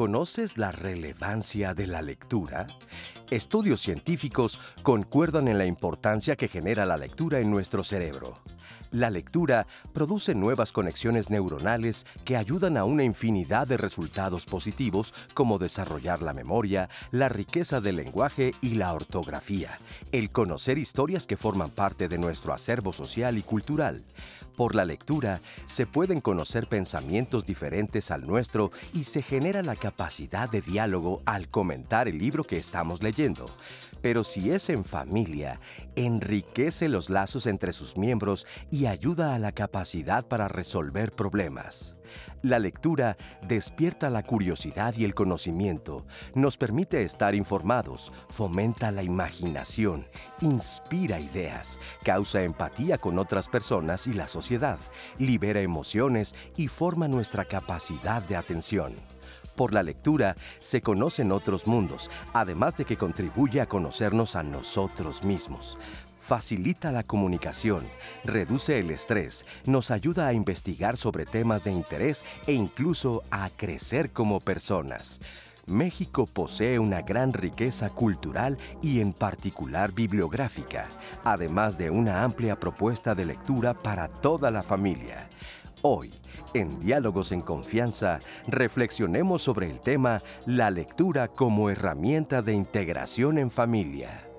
¿Reconoces la relevancia de la lectura? Estudios científicos concuerdan en la importancia que genera la lectura en nuestro cerebro. La lectura produce nuevas conexiones neuronales que ayudan a una infinidad de resultados positivos como desarrollar la memoria, la riqueza del lenguaje y la ortografía, el conocer historias que forman parte de nuestro acervo social y cultural. Por la lectura se pueden conocer pensamientos diferentes al nuestro y se genera la capacidad de diálogo al comentar el libro que estamos leyendo. Pero si es en familia, enriquece los lazos entre sus miembros y ayuda a la capacidad para resolver problemas. La lectura despierta la curiosidad y el conocimiento, nos permite estar informados, fomenta la imaginación, inspira ideas, causa empatía con otras personas y la sociedad, libera emociones y forma nuestra capacidad de atención. Por la lectura se conocen otros mundos, además de que contribuye a conocernos a nosotros mismos. Facilita la comunicación, reduce el estrés, nos ayuda a investigar sobre temas de interés e incluso a crecer como personas. México posee una gran riqueza cultural y en particular bibliográfica, además de una amplia propuesta de lectura para toda la familia. Hoy, en Diálogos en Confianza, reflexionemos sobre el tema La lectura como herramienta de integración en familia.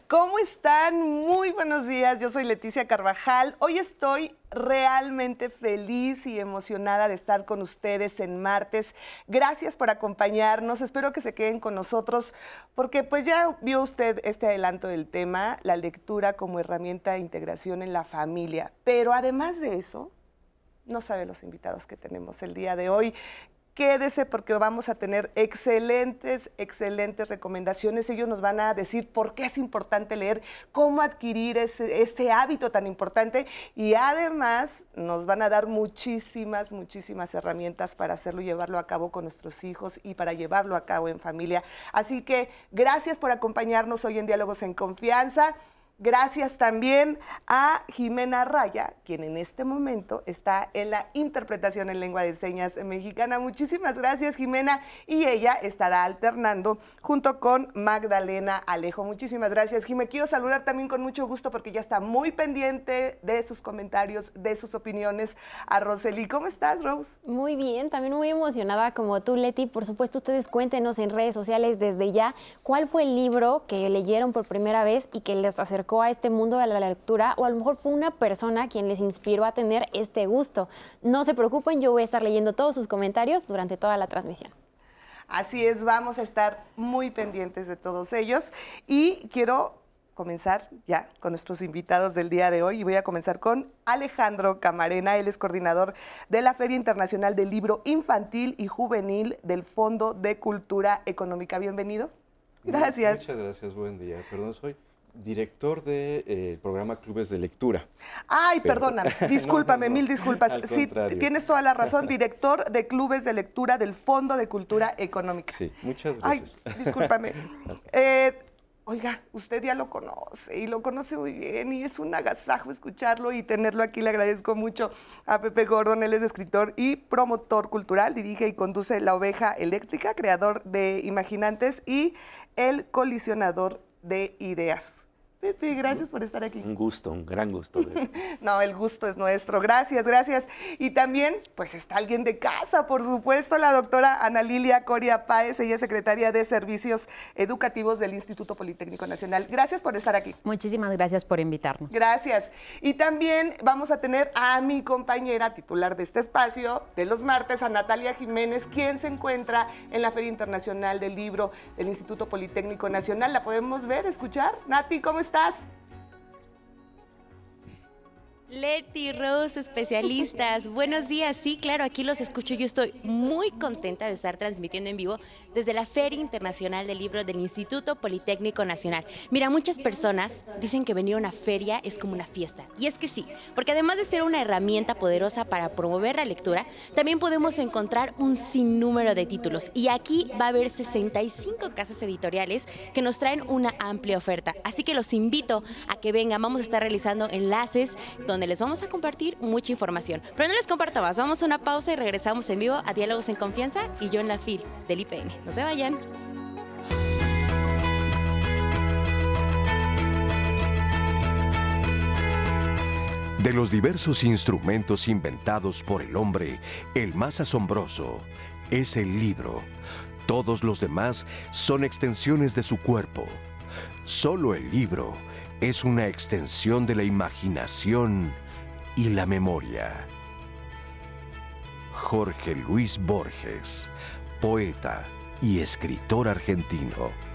¿Cómo están? Muy buenos días, yo soy Leticia Carvajal. Hoy estoy realmente feliz y emocionada de estar con ustedes en martes. Gracias por acompañarnos, espero que se queden con nosotros porque pues ya vio usted este adelanto del tema, la lectura como herramienta de integración en la familia. Pero además de eso, no sabe los invitados que tenemos el día de hoy. Quédese porque vamos a tener excelentes recomendaciones. Ellos nos van a decir por qué es importante leer, cómo adquirir ese hábito tan importante y además nos van a dar muchísimas herramientas para hacerlo y llevarlo a cabo con nuestros hijos y para llevarlo a cabo en familia. Así que gracias por acompañarnos hoy en Diálogos en Confianza. Gracias también a Jimena Raya, quien en este momento está en la interpretación en lengua de señas mexicana. Muchísimas gracias, Jimena, y ella estará alternando junto con Magdalena Alejo. Muchísimas gracias, Jimena. Quiero saludar también con mucho gusto porque ya está muy pendiente de sus comentarios, de sus opiniones a Rosely. ¿Cómo estás, Rose? Muy bien, también muy emocionada como tú, Leti. Por supuesto, ustedes cuéntenos en redes sociales desde ya cuál fue el libro que leyeron por primera vez y que les acercó a este mundo de la lectura, o a lo mejor fue una persona quien les inspiró a tener este gusto. No se preocupen, yo voy a estar leyendo todos sus comentarios durante toda la transmisión. Así es, vamos a estar muy pendientes de todos ellos y quiero comenzar ya con nuestros invitados del día de hoy y voy a comenzar con Alejandro Camarena. Él es coordinador de la Feria Internacional del Libro Infantil y Juvenil del Fondo de Cultura Económica. Bienvenido. Gracias. Muchas gracias, buen día. Perdón, soy director del programa Clubes de Lectura. Ay, perdóname, discúlpame, mil disculpas. Sí, tienes toda la razón, director de Clubes de Lectura del Fondo de Cultura Económica. Sí, muchas gracias. Ay, discúlpame. Oiga, usted ya lo conoce y lo conoce muy bien y es un agasajo escucharlo y tenerlo aquí. Le agradezco mucho a Pepe Gordon, él es escritor y promotor cultural, dirige y conduce La Oveja Eléctrica, creador de Imaginantes y El Colisionador de Ideas. Pepe, gracias por estar aquí. Un gusto, un gran gusto. No, el gusto es nuestro. Gracias, gracias. Y también, pues está alguien de casa, por supuesto, la doctora Ana Lilia Coria Páez. Ella es secretaria de Servicios Educativos del Instituto Politécnico Nacional. Gracias por estar aquí. Muchísimas gracias por invitarnos. Gracias. Y también vamos a tener a mi compañera titular de este espacio de los martes, a Natalia Jiménez, quien se encuentra en la Feria Internacional del Libro del Instituto Politécnico Nacional. ¿La podemos ver, escuchar? Nati, ¿cómo estás? Leti, Rose, especialistas, buenos días. Sí, claro, aquí los escucho. Yo estoy muy contenta de estar transmitiendo en vivo desde la Feria Internacional del Libro del Instituto Politécnico Nacional. Mira, muchas personas dicen que venir a una feria es como una fiesta. Y es que sí, porque además de ser una herramienta poderosa para promover la lectura, también podemos encontrar un sinnúmero de títulos. Y aquí va a haber 65 casas editoriales que nos traen una amplia oferta. Así que los invito a que vengan. Vamos a estar realizando enlaces donde donde les vamos a compartir mucha información. Pero no les comparto más, vamos a una pausa y regresamos en vivo a Diálogos en Confianza y yo en la FIL del IPN. No se vayan. De los diversos instrumentos inventados por el hombre, el más asombroso es el libro. Todos los demás son extensiones de su cuerpo. Solo el libro es una extensión de la imaginación y la memoria. Jorge Luis Borges, poeta y escritor argentino.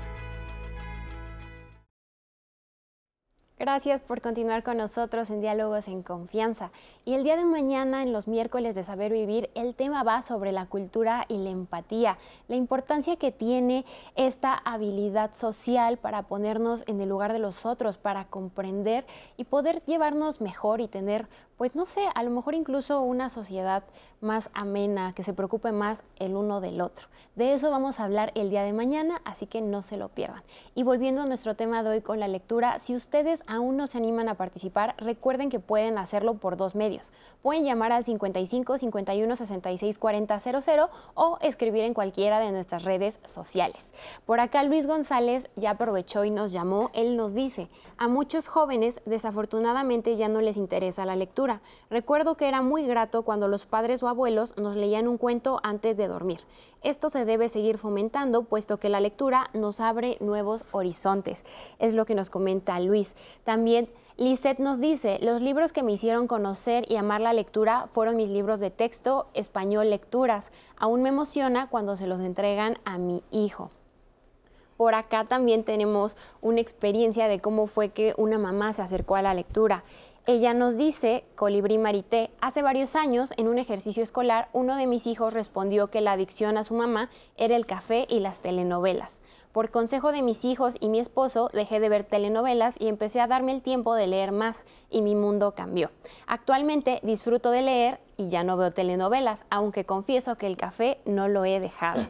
Gracias por continuar con nosotros en Diálogos en Confianza. Y el día de mañana, en los miércoles de Saber Vivir, el tema va sobre la cultura y la empatía, la importancia que tiene esta habilidad social para ponernos en el lugar de los otros, para comprender y poder llevarnos mejor y tener, pues no sé, a lo mejor incluso una sociedad más amena, que se preocupe más el uno del otro. De eso vamos a hablar el día de mañana, así que no se lo pierdan. Y volviendo a nuestro tema de hoy con la lectura, si ustedes aún no se animan a participar, recuerden que pueden hacerlo por dos medios. Pueden llamar al 55 51 66 40 00 o escribir en cualquiera de nuestras redes sociales. Por acá Luis González ya aprovechó y nos llamó. Él nos dice: a muchos jóvenes desafortunadamente ya no les interesa la lectura. Recuerdo que era muy grato cuando los padres o abuelos nos leían un cuento antes de dormir. Esto se debe seguir fomentando, puesto que la lectura nos abre nuevos horizontes. Es lo que nos comenta Luis. También Lisette nos dice: los libros que me hicieron conocer y amar la lectura fueron mis libros de texto, Español Lecturas. Aún me emociona cuando se los entregan a mi hijo. Por acá también tenemos una experiencia de cómo fue que una mamá se acercó a la lectura. Ella nos dice, Colibrí Marité: hace varios años, en un ejercicio escolar, uno de mis hijos respondió que la adicción a su mamá era el café y las telenovelas. Por consejo de mis hijos y mi esposo, dejé de ver telenovelas y empecé a darme el tiempo de leer más, y mi mundo cambió. Actualmente disfruto de leer y ya no veo telenovelas, aunque confieso que el café no lo he dejado.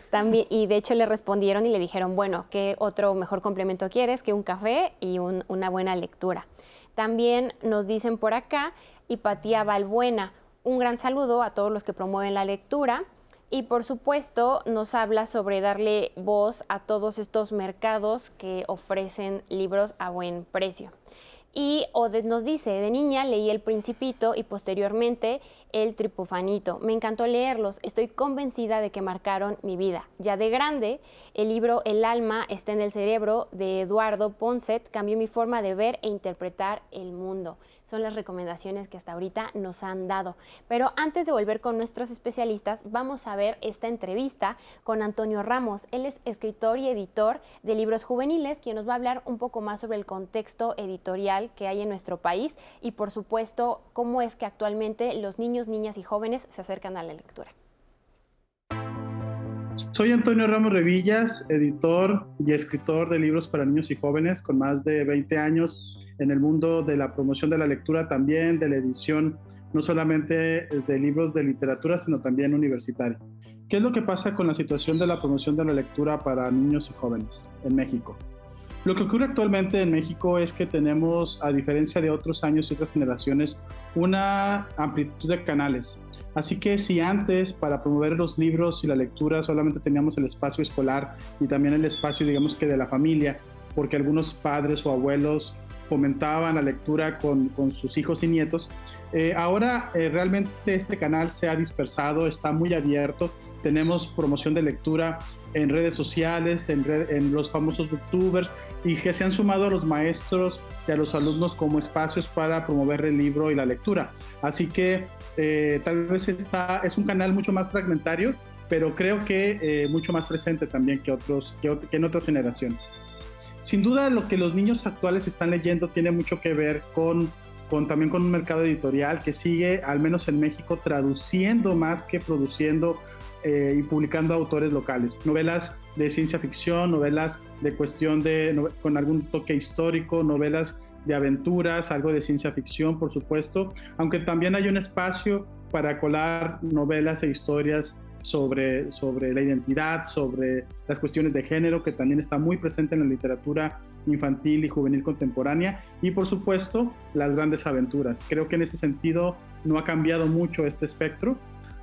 También, y de hecho le respondieron y le dijeron: bueno, ¿qué otro mejor complemento quieres que un café y una buena lectura? También nos dicen por acá, Hipatía Balbuena: un gran saludo a todos los que promueven la lectura. Y por supuesto nos habla sobre darle voz a todos estos mercados que ofrecen libros a buen precio. Y Odette nos dice: de niña leí El Principito y posteriormente El Tripofanito. Me encantó leerlos, estoy convencida de que marcaron mi vida. Ya de grande, el libro El alma está en el cerebro de Eduardo Ponset cambió mi forma de ver e interpretar el mundo. Son las recomendaciones que hasta ahorita nos han dado. Pero antes de volver con nuestros especialistas, vamos a ver esta entrevista con Antonio Ramos. Él es escritor y editor de libros juveniles, quien nos va a hablar un poco más sobre el contexto editorial que hay en nuestro país y, por supuesto, cómo es que actualmente los niños, niñas y jóvenes se acercan a la lectura. Soy Antonio Ramos Revillas, editor y escritor de libros para niños y jóvenes con más de 20 años en el mundo de la promoción de la lectura, también de la edición, no solamente de libros de literatura, sino también universitaria. ¿Qué es lo que pasa con la situación de la promoción de la lectura para niños y jóvenes en México? Lo que ocurre actualmente en México es que tenemos, a diferencia de otros años y otras generaciones, una amplitud de canales. Así que si antes, para promover los libros y la lectura, solamente teníamos el espacio escolar y también el espacio, digamos que de la familia, porque algunos padres o abuelos fomentaban la lectura con sus hijos y nietos, ahora realmente este canal se ha dispersado, está muy abierto. Tenemos promoción de lectura en redes sociales, en los famosos booktubers, y que se han sumado a los maestros y a los alumnos como espacios para promover el libro y la lectura. Así que tal vez es un canal mucho más fragmentario, pero creo que mucho más presente también que en otras generaciones. Sin duda, lo que los niños actuales están leyendo tiene mucho que ver también con un mercado editorial que sigue, al menos en México, traduciendo más que produciendo y publicando autores locales. Novelas de ciencia ficción, novelas de con algún toque histórico, novelas de aventuras, algo de ciencia ficción, por supuesto, aunque también hay un espacio para colar novelas e historias sobre la identidad, sobre las cuestiones de género, que también está muy presente en la literatura infantil y juvenil contemporánea, y por supuesto las grandes aventuras. Creo que en ese sentido no ha cambiado mucho este espectro.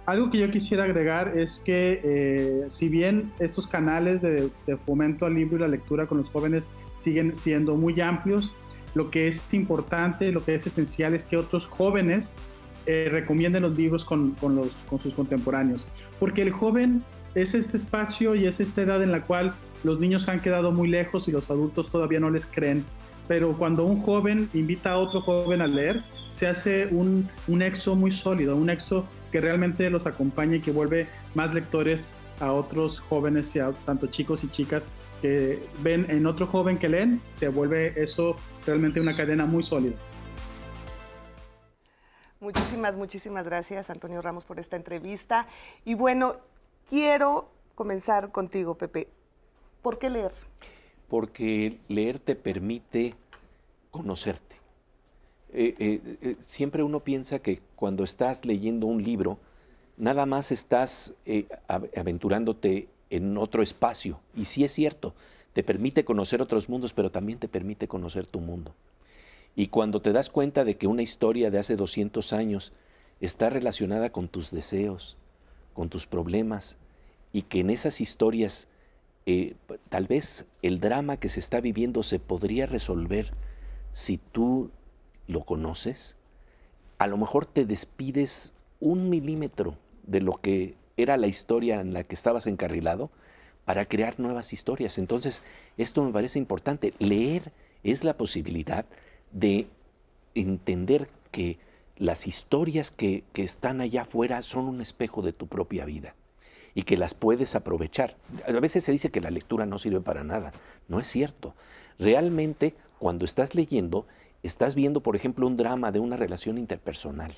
Algo que yo quisiera agregar es que si bien estos canales de fomento al libro y la lectura con los jóvenes siguen siendo muy amplios, lo que es importante, lo que es esencial es que otros jóvenes recomienden los libros con sus contemporáneos, porque el joven es este espacio y es esta edad en la cual los niños han quedado muy lejos y los adultos todavía no les creen, pero cuando un joven invita a otro joven a leer, se hace un nexo muy sólido, un nexo que realmente los acompaña y que vuelve más lectores a otros jóvenes, y a tanto chicos y chicas que ven en otro joven que leen, se vuelve eso realmente una cadena muy sólida. Muchísimas gracias, Antonio Ramos, por esta entrevista. Y bueno, quiero comenzar contigo, Pepe. ¿Por qué leer? Porque leer te permite conocerte. Siempre uno piensa que cuando estás leyendo un libro, nada más estás aventurándote en otro espacio. Y sí es cierto, te permite conocer otros mundos, pero también te permite conocer tu mundo. Y cuando te das cuenta de que una historia de hace 200 años está relacionada con tus deseos, con tus problemas, y que en esas historias tal vez el drama que se está viviendo se podría resolver si tú lo conoces, a lo mejor te despides 1 milímetro de lo que era la historia en la que estabas encarrilado para crear nuevas historias. Entonces, esto me parece importante. Leer es la posibilidad de entender que las historias que están allá afuera son un espejo de tu propia vida y que las puedes aprovechar. A veces se dice que la lectura no sirve para nada. No es cierto. Realmente, cuando estás leyendo, estás viendo, por ejemplo, un drama de una relación interpersonal.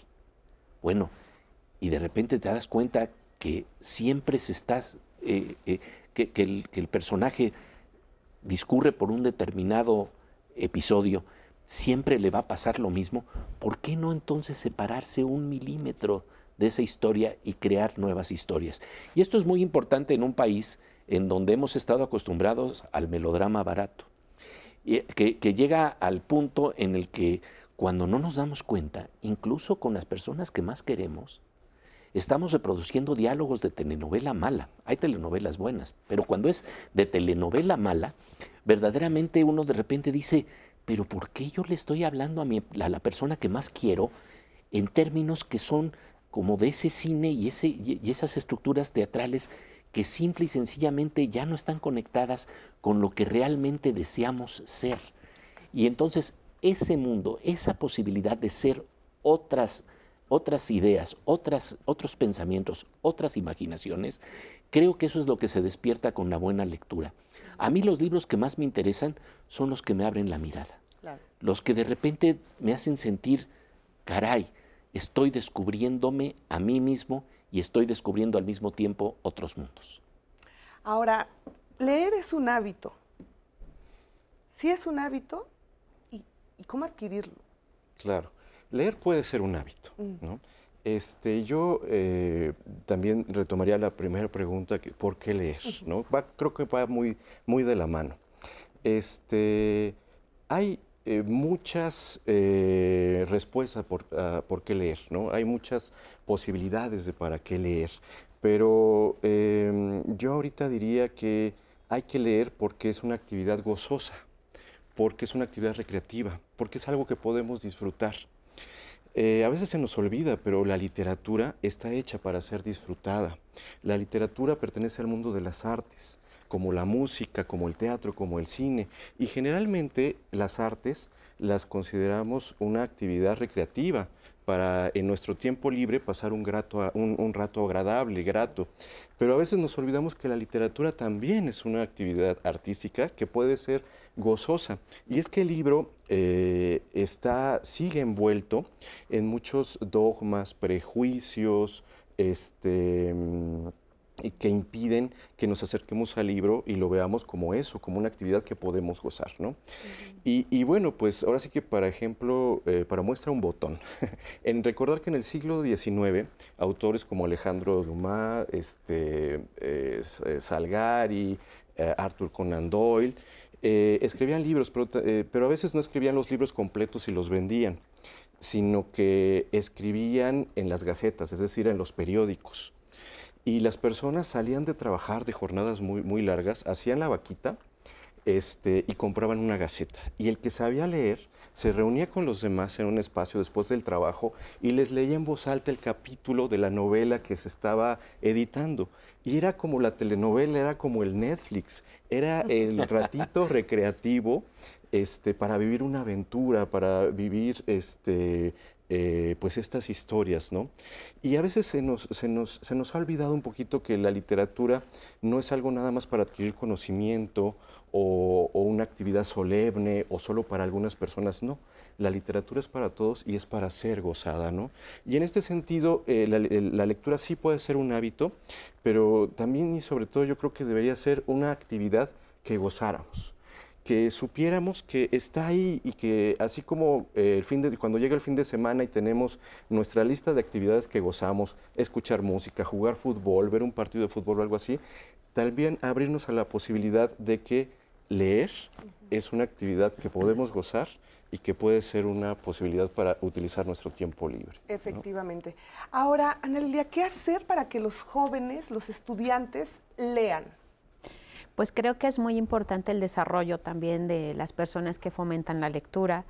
Bueno, y de repente te das cuenta que siempre que el personaje discurre por un determinado episodio, siempre le va a pasar lo mismo. ¿Por qué no entonces separarse 1 milímetro de esa historia y crear nuevas historias? Y esto es muy importante en un país en donde hemos estado acostumbrados al melodrama barato, que llega al punto en el que cuando no nos damos cuenta, incluso con las personas que más queremos, estamos reproduciendo diálogos de telenovela mala. Hay telenovelas buenas, pero cuando es de telenovela mala, verdaderamente uno de repente dice, pero ¿por qué yo le estoy hablando a la persona que más quiero en términos que son como de ese cine y esas estructuras teatrales que simple y sencillamente ya no están conectadas con lo que realmente deseamos ser? Y entonces ese mundo, esa posibilidad de ser otras ideas, otros pensamientos, otras imaginaciones, creo que eso es lo que se despierta con la buena lectura. A mí los libros que más me interesan son los que me abren la mirada, claro, los que de repente me hacen sentir, caray, estoy descubriéndome a mí mismo y estoy descubriendo al mismo tiempo otros mundos. Ahora, leer es un hábito. Sí es un hábito, ¿y cómo adquirirlo? Claro, leer puede ser un hábito, ¿no? Yo también retomaría la primera pregunta, ¿por qué leer? ¿No? Creo que va muy, muy de la mano. Hay muchas respuestas por qué leer, ¿no? Hay muchas posibilidades de para qué leer, pero yo ahorita diría que hay que leer porque es una actividad gozosa, porque es una actividad recreativa, porque es algo que podemos disfrutar. A veces se nos olvida, pero la literatura está hecha para ser disfrutada. La literatura pertenece al mundo de las artes, como la música, como el teatro, como el cine. Y generalmente las artes las consideramos una actividad recreativa para en nuestro tiempo libre pasar un rato agradable, grato. Pero a veces nos olvidamos que la literatura también es una actividad artística que puede ser gozosa. Y es que el libro sigue envuelto en muchos dogmas, prejuicios, que impiden que nos acerquemos al libro y lo veamos como eso, como una actividad que podemos gozar, ¿no? Y bueno, pues ahora sí que, por ejemplo, para muestra un botón, en recordar que en el siglo XIX, autores como Alejandro Dumas, Salgari, Arthur Conan Doyle, escribían libros, pero a veces no escribían los libros completos y los vendían, sino que escribían en las gacetas, es decir, en los periódicos. Y las personas salían de trabajar de jornadas muy largas, hacían la vaquita y compraban una gaceta. Y el que sabía leer se reunía con los demás en un espacio después del trabajo y les leía en voz alta el capítulo de la novela que se estaba editando. Y era como la telenovela, era como el Netflix, era el ratito recreativo para vivir una aventura, para vivir pues estas historias, ¿no? Y a veces se nos ha olvidado un poquito que la literatura no es algo nada más para adquirir conocimiento o una actividad solemne o solo para algunas personas, no. La literatura es para todos y es para ser gozada, ¿no? Y en este sentido, la lectura sí puede ser un hábito, pero también y sobre todo yo creo que debería ser una actividad que gozáramos, que supiéramos que está ahí y que así como cuando llega el fin de semana y tenemos nuestra lista de actividades que gozamos, escuchar música, jugar fútbol, ver un partido de fútbol o algo así, también abrirnos a la posibilidad de que leer es una actividad que podemos gozar y que puede ser una posibilidad para utilizar nuestro tiempo libre, Efectivamente. ¿No? Ahora, Ana Lilia, ¿qué hacer para que los jóvenes, los estudiantes, lean? Pues creo que es muy importante el desarrollo también de las personas que fomentan la lectura,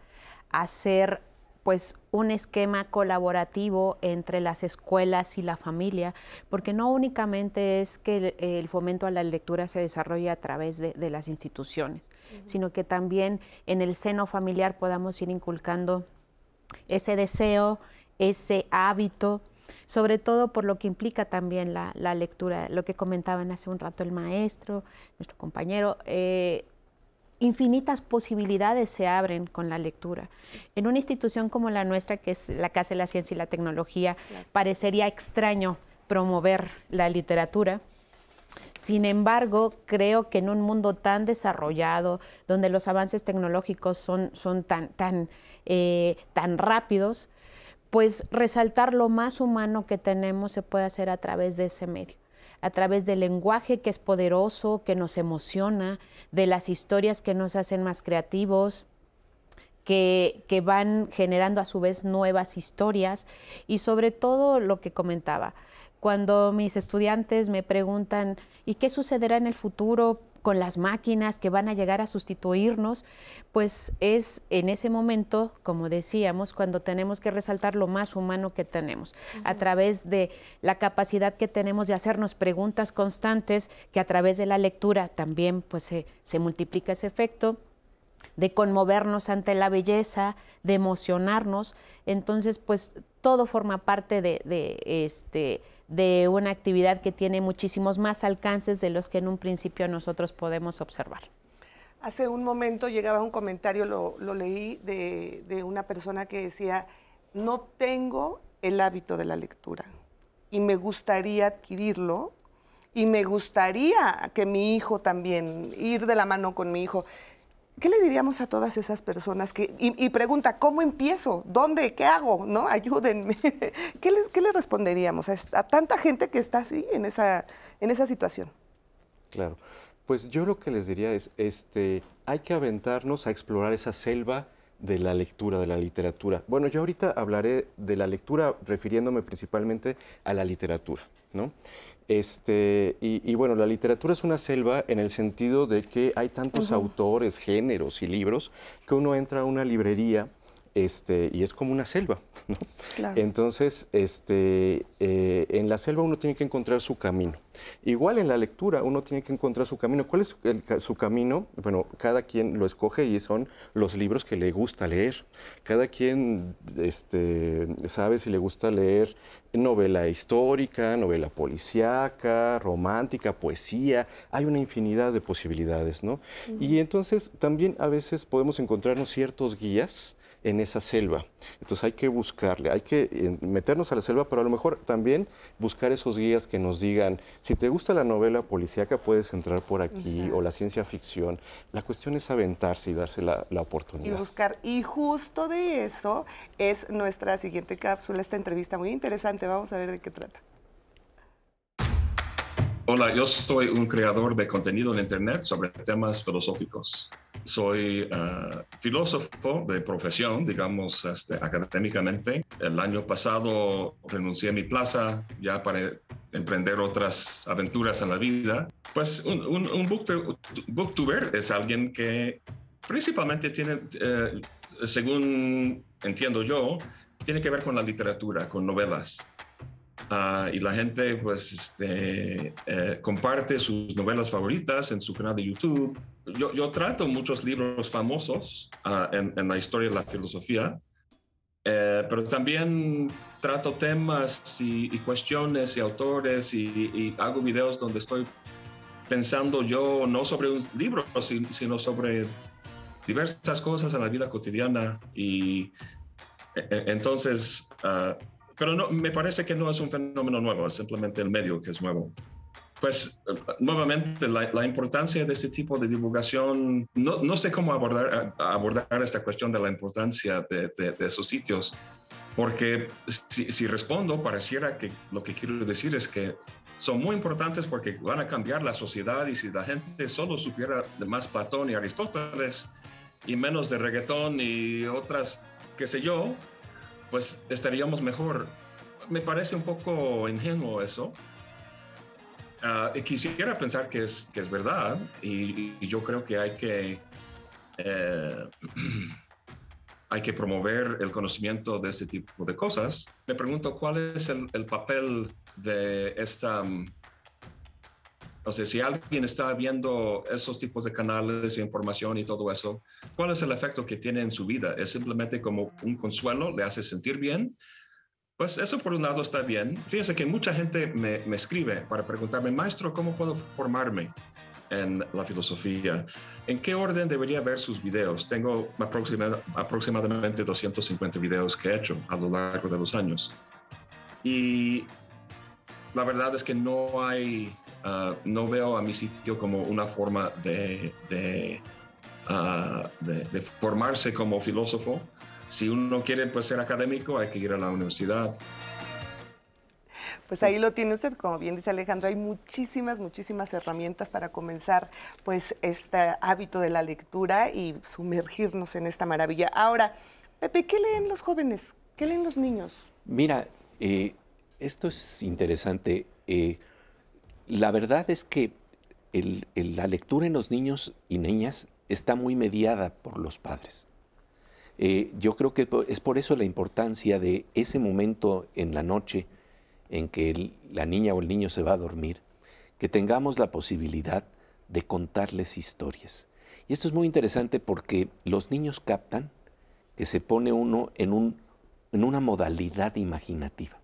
hacer pues un esquema colaborativo entre las escuelas y la familia, porque no únicamente es que el fomento a la lectura se desarrolle a través de las instituciones, sino que también en el seno familiar podamos ir inculcando ese deseo, ese hábito, sobre todo por lo que implica también la lectura, lo que comentaban hace un rato el maestro, nuestro compañero, infinitas posibilidades se abren con la lectura. En una institución como la nuestra, que es la Casa de la Ciencia y la Tecnología, parecería extraño promover la literatura. Sin embargo, creo que en un mundo tan desarrollado, donde los avances tecnológicos son tan rápidos, pues resaltar lo más humano que tenemos se puede hacer a través de ese medio, a través del lenguaje que es poderoso, que nos emociona, de las historias que nos hacen más creativos, que van generando a su vez nuevas historias y sobre todo lo que comentaba, cuando mis estudiantes me preguntan ¿y qué sucederá en el futuro con las máquinas que van a llegar a sustituirnos? Pues es en ese momento, como decíamos, cuando tenemos que resaltar lo más humano que tenemos, a través de la capacidad que tenemos de hacernos preguntas constantes, que a través de la lectura también pues, se multiplica ese efecto, de conmovernos ante la belleza, de emocionarnos. Entonces, pues todo forma parte de una actividad que tiene muchísimos más alcances de los que en un principio nosotros podemos observar. Hace un momento llegaba un comentario, lo leí, de una persona que decía, no tengo el hábito de la lectura y me gustaría adquirirlo y me gustaría que mi hijo también, ir de la mano con mi hijo. ¿Qué le diríamos a todas esas personas y pregunta, ¿cómo empiezo? ¿Dónde? ¿Qué hago? ¿No? Ayúdenme. ¿Qué le responderíamos a tanta gente que está así en esa situación? Claro. Pues yo lo que les diría es, hay que aventarnos a explorar esa selva de la lectura, de la literatura. Bueno, yo ahorita hablaré de la lectura refiriéndome principalmente a la literatura, ¿no? Y bueno, la literatura es una selva en el sentido de que hay tantos autores, géneros y libros que uno entra a una librería y es como una selva, ¿no? Claro. Entonces, en la selva uno tiene que encontrar su camino. Igual en la lectura uno tiene que encontrar su camino. ¿Cuál es su camino? Bueno, cada quien lo escoge y son los libros que le gusta leer. Cada quien sabe si le gusta leer novela histórica, novela policíaca, romántica, poesía. Hay una infinidad de posibilidades, ¿no? Y entonces también a veces podemos encontrarnos ciertos guías en esa selva. Entonces hay que buscarle, hay que meternos a la selva, pero a lo mejor también buscar esos guías que nos digan, si te gusta la novela policíaca puedes entrar por aquí, o la ciencia ficción. La cuestión es aventarse y darse la oportunidad. Y buscar. Y justo de eso es nuestra siguiente cápsula, esta entrevista muy interesante. Vamos a ver de qué trata. Hola, yo soy un creador de contenido en Internet sobre temas filosóficos. Soy filósofo de profesión, digamos, académicamente. El año pasado renuncié a mi plaza ya para emprender otras aventuras en la vida. Pues un booktuber es alguien que principalmente tiene, según entiendo yo, tiene que ver con la literatura, con novelas. Y la gente pues comparte sus novelas favoritas en su canal de YouTube. Yo trato muchos libros famosos en la historia de la filosofía, pero también trato temas y cuestiones y autores y hago videos donde estoy pensando yo no sobre un libro, sino sobre diversas cosas en la vida cotidiana. Y entonces... pero no, me parece que no es un fenómeno nuevo, es simplemente el medio que es nuevo. Pues, nuevamente, la importancia de este tipo de divulgación, no sé cómo abordar esta cuestión de la importancia de esos sitios, porque si respondo, pareciera que lo que quiero decir es que son muy importantes porque van a cambiar la sociedad, y si la gente solo supiera de más Platón y Aristóteles y menos de reggaetón y otras, qué sé yo, pues estaríamos mejor. Me parece un poco ingenuo eso. Quisiera pensar que es verdad, y yo creo que hay que promover el conocimiento de este tipo de cosas. Me pregunto cuál es el papel de esta... O sea, si alguien está viendo esos tipos de canales de información y todo eso, ¿cuál es el efecto que tiene en su vida? ¿Es simplemente como un consuelo? ¿Le hace sentir bien? Pues eso por un lado está bien. Fíjese que mucha gente me escribe para preguntarme, maestro, ¿cómo puedo formarme en la filosofía? ¿En qué orden debería ver sus videos? Tengo aproximadamente 250 videos que he hecho a lo largo de los años. Y la verdad es que no veo a mi sitio como una forma de formarse como filósofo. Si uno quiere pues, ser académico, hay que ir a la universidad. Pues ahí lo tiene usted, como bien dice Alejandro, hay muchísimas herramientas para comenzar pues este hábito de la lectura y sumergirnos en esta maravilla. Ahora, Pepe, ¿qué leen los jóvenes? ¿Qué leen los niños? Mira, esto es interesante. La verdad es que la lectura en los niños y niñas está muy mediada por los padres. Yo creo que es por eso la importancia de ese momento en la noche en que la niña o el niño se va a dormir, que tengamos la posibilidad de contarles historias. Y esto es muy interesante porque los niños captan que se pone uno en una modalidad imaginativa.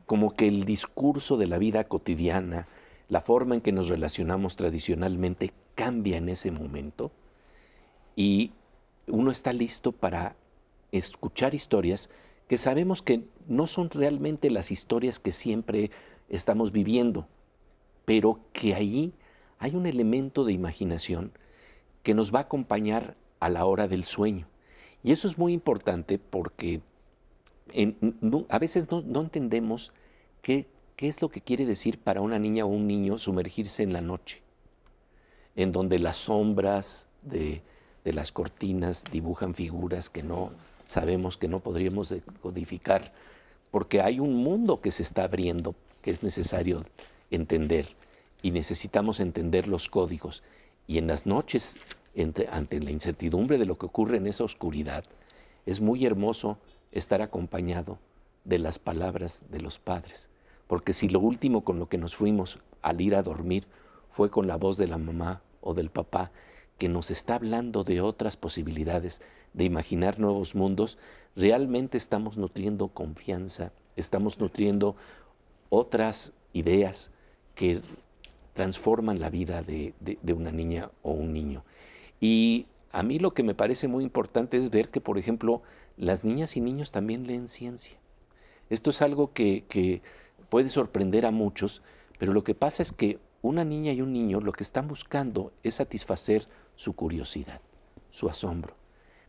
Como que el discurso de la vida cotidiana, la forma en que nos relacionamos tradicionalmente cambia en ese momento, y uno está listo para escuchar historias que sabemos que no son realmente las historias que siempre estamos viviendo, pero que allí hay un elemento de imaginación que nos va a acompañar a la hora del sueño. Y eso es muy importante porque a veces no entendemos qué es lo que quiere decir para una niña o un niño sumergirse en la noche, en donde las sombras de las cortinas dibujan figuras que no sabemos, que no podríamos decodificar, porque hay un mundo que se está abriendo que es necesario entender, y necesitamos entender los códigos. Y en las noches, ante la incertidumbre de lo que ocurre en esa oscuridad, es muy hermoso estar acompañado de las palabras de los padres, porque si lo último con lo que nos fuimos al ir a dormir fue con la voz de la mamá o del papá, que nos está hablando de otras posibilidades, de imaginar nuevos mundos, realmente estamos nutriendo confianza, estamos nutriendo otras ideas que transforman la vida de una niña o un niño. Y a mí lo que me parece muy importante es ver que, por ejemplo, las niñas y niños también leen ciencia. Esto es algo que puede sorprender a muchos, pero lo que pasa es que una niña y un niño lo que están buscando es satisfacer su curiosidad, su asombro.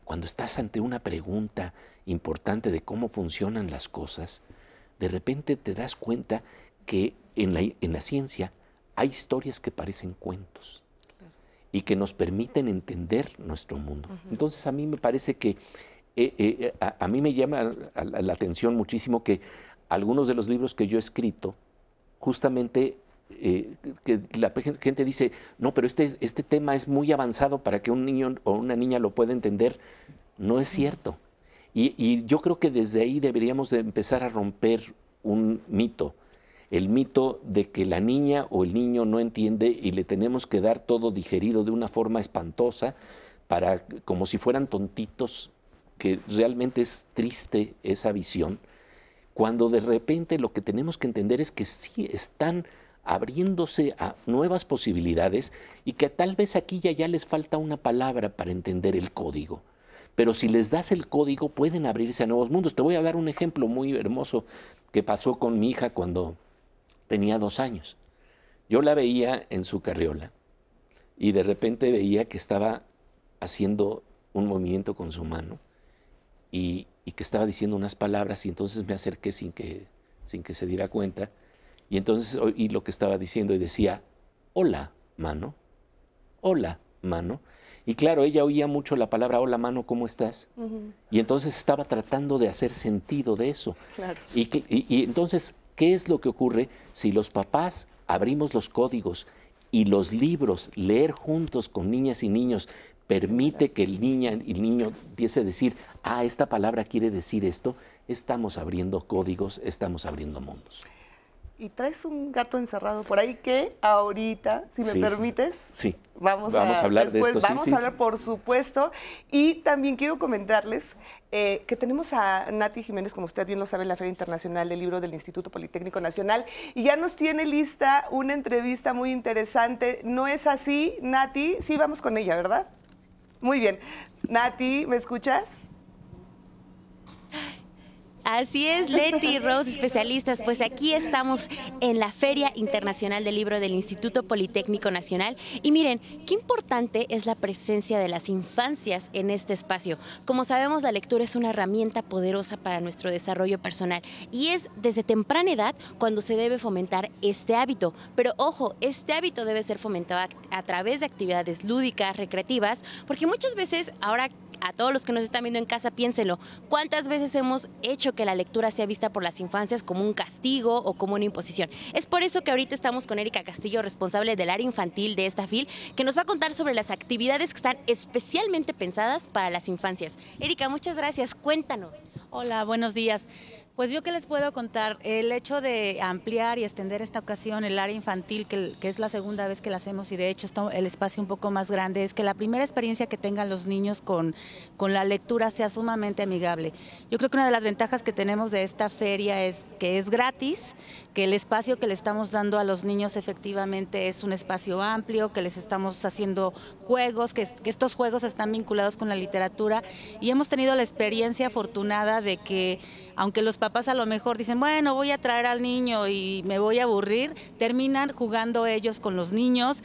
Cuando estás ante una pregunta importante de cómo funcionan las cosas, de repente te das cuenta que en la ciencia hay historias que parecen cuentos y que nos permiten entender nuestro mundo. Entonces a mí me parece que a mí me llama la atención muchísimo que algunos de los libros que yo he escrito, justamente que la gente dice, no, pero este tema es muy avanzado para que un niño o una niña lo pueda entender. No es cierto. Y yo creo que desde ahí deberíamos de empezar a romper un mito. El mito de que la niña o el niño no entiende y le tenemos que dar todo digerido de una forma espantosa, como si fueran tontitos, que realmente es triste esa visión, cuando de repente lo que tenemos que entender es que sí están abriéndose a nuevas posibilidades y que tal vez aquí y allá les falta una palabra para entender el código. Pero si les das el código pueden abrirse a nuevos mundos. Te voy a dar un ejemplo muy hermoso que pasó con mi hija cuando tenía 2 años. Yo la veía en su carriola y de repente veía que estaba haciendo un movimiento con su mano y que estaba diciendo unas palabras, y entonces me acerqué sin que se diera cuenta, y entonces oí lo que estaba diciendo y decía, hola, mano, hola, mano. Y claro, ella oía mucho la palabra, hola, mano, ¿cómo estás? Y entonces estaba tratando de hacer sentido de eso. Claro. Y entonces, ¿qué es lo que ocurre si los papás abrimos los códigos y los libros, leer juntos con niñas y niños, permite que el niño empiece a decir, esta palabra quiere decir esto? Estamos abriendo códigos, estamos abriendo mundos. Y traes un gato encerrado por ahí que ahorita, si me permites, vamos a hablar después, de esto. Vamos a hablar, por supuesto. Y también quiero comentarles que tenemos a Nati Jiménez, como usted bien lo sabe, en la Feria Internacional del Libro del Instituto Politécnico Nacional, y ya nos tiene lista una entrevista muy interesante. ¿No es así, Nati? Sí, vamos con ella, ¿verdad? Muy bien. Nati, ¿me escuchas? Así es, Leti, Rose, especialistas, pues aquí estamos en la Feria Internacional del Libro del Instituto Politécnico Nacional y miren, qué importante es la presencia de las infancias en este espacio. Como sabemos, la lectura es una herramienta poderosa para nuestro desarrollo personal y es desde temprana edad cuando se debe fomentar este hábito. Pero ojo, este hábito debe ser fomentado a través de actividades lúdicas, recreativas, porque muchas veces, ahora a todos los que nos están viendo en casa, piénsenlo, ¿cuántas veces hemos hecho que la lectura sea vista por las infancias como un castigo o como una imposición? Es por eso que ahorita estamos con Erika Castillo, responsable del área infantil de esta FIL, que nos va a contar sobre las actividades que están especialmente pensadas para las infancias. Erika, muchas gracias, cuéntanos. Hola, buenos días. Pues yo qué les puedo contar, el hecho de ampliar y extender esta ocasión el área infantil, que es la segunda vez que la hacemos y de hecho está el espacio un poco más grande, es que la primera experiencia que tengan los niños con la lectura sea sumamente amigable. Yo creo que una de las ventajas que tenemos de esta feria es que es gratis, que el espacio que le estamos dando a los niños efectivamente es un espacio amplio, que les estamos haciendo juegos, que estos juegos están vinculados con la literatura y hemos tenido la experiencia afortunada de que aunque los papás a lo mejor dicen, bueno, voy a traer al niño y me voy a aburrir, terminan jugando ellos con los niños.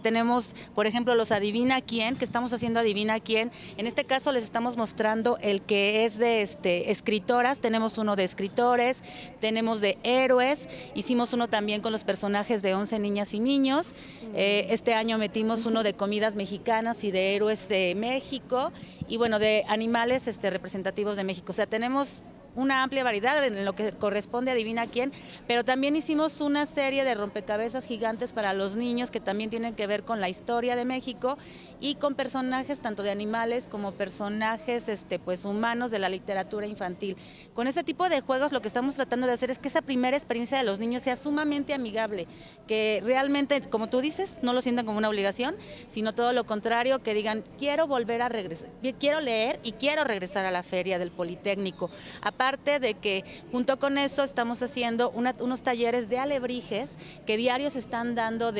Tenemos, por ejemplo, los Adivina Quién, que estamos haciendo Adivina Quién. En este caso les estamos mostrando el que es de escritoras, tenemos uno de escritores, tenemos de héroes, hicimos uno también con los personajes de 11 niñas y niños. Este año metimos uno de comidas mexicanas y de héroes de México y bueno, de animales representativos de México. O sea, tenemos una amplia variedad en lo que corresponde a Adivina Quién, pero también hicimos una serie de rompecabezas gigantes para los niños que también tienen que ver con la historia de México y con personajes tanto de animales como personajes pues humanos de la literatura infantil. Con este tipo de juegos lo que estamos tratando de hacer es que esa primera experiencia de los niños sea sumamente amigable, que realmente, como tú dices, no lo sientan como una obligación, sino todo lo contrario, que digan, quiero volver a regresar, quiero leer y quiero regresar a la feria del Politécnico. Aparte aparte de que junto con eso estamos haciendo unos talleres de alebrijes que diarios se están dando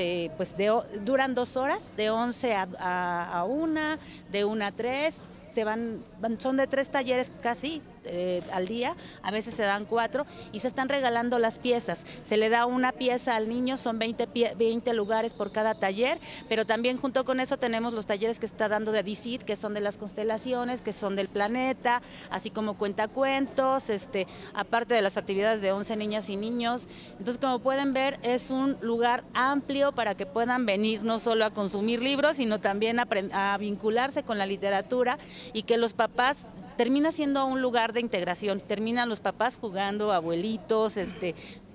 duran 2 horas, de 11 a 1, de 1 a 3. Son de 3 talleres casi al día, a veces se dan 4 y se están regalando las piezas. Se le da una pieza al niño, son 20 lugares por cada taller, pero también junto con eso tenemos los talleres que está dando de DICIT, que son de las constelaciones, que son del planeta, así como cuentacuentos, aparte de las actividades de 11 niñas y niños. Entonces, como pueden ver, es un lugar amplio para que puedan venir no solo a consumir libros, sino también a vincularse con la literatura, y que los papás termina siendo un lugar de integración, terminan los papás jugando, abuelitos,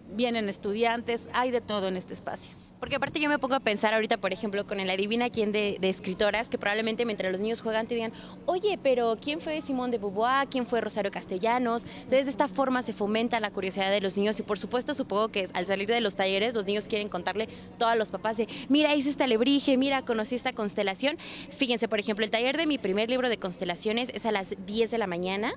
vienen estudiantes, hay de todo en este espacio. Porque aparte yo me pongo a pensar ahorita, por ejemplo, con el adivina quién de escritoras, que probablemente mientras los niños juegan te digan, oye, pero ¿quién fue Simone de Beauvoir? ¿Quién fue Rosario Castellanos? Entonces, de esta forma se fomenta la curiosidad de los niños y, por supuesto, supongo que al salir de los talleres, los niños quieren contarle todo a los papás de, mira, hice este alebrije, mira, conocí esta constelación. Fíjense, por ejemplo, el taller de mi primer libro de constelaciones es a las 10 de la mañana.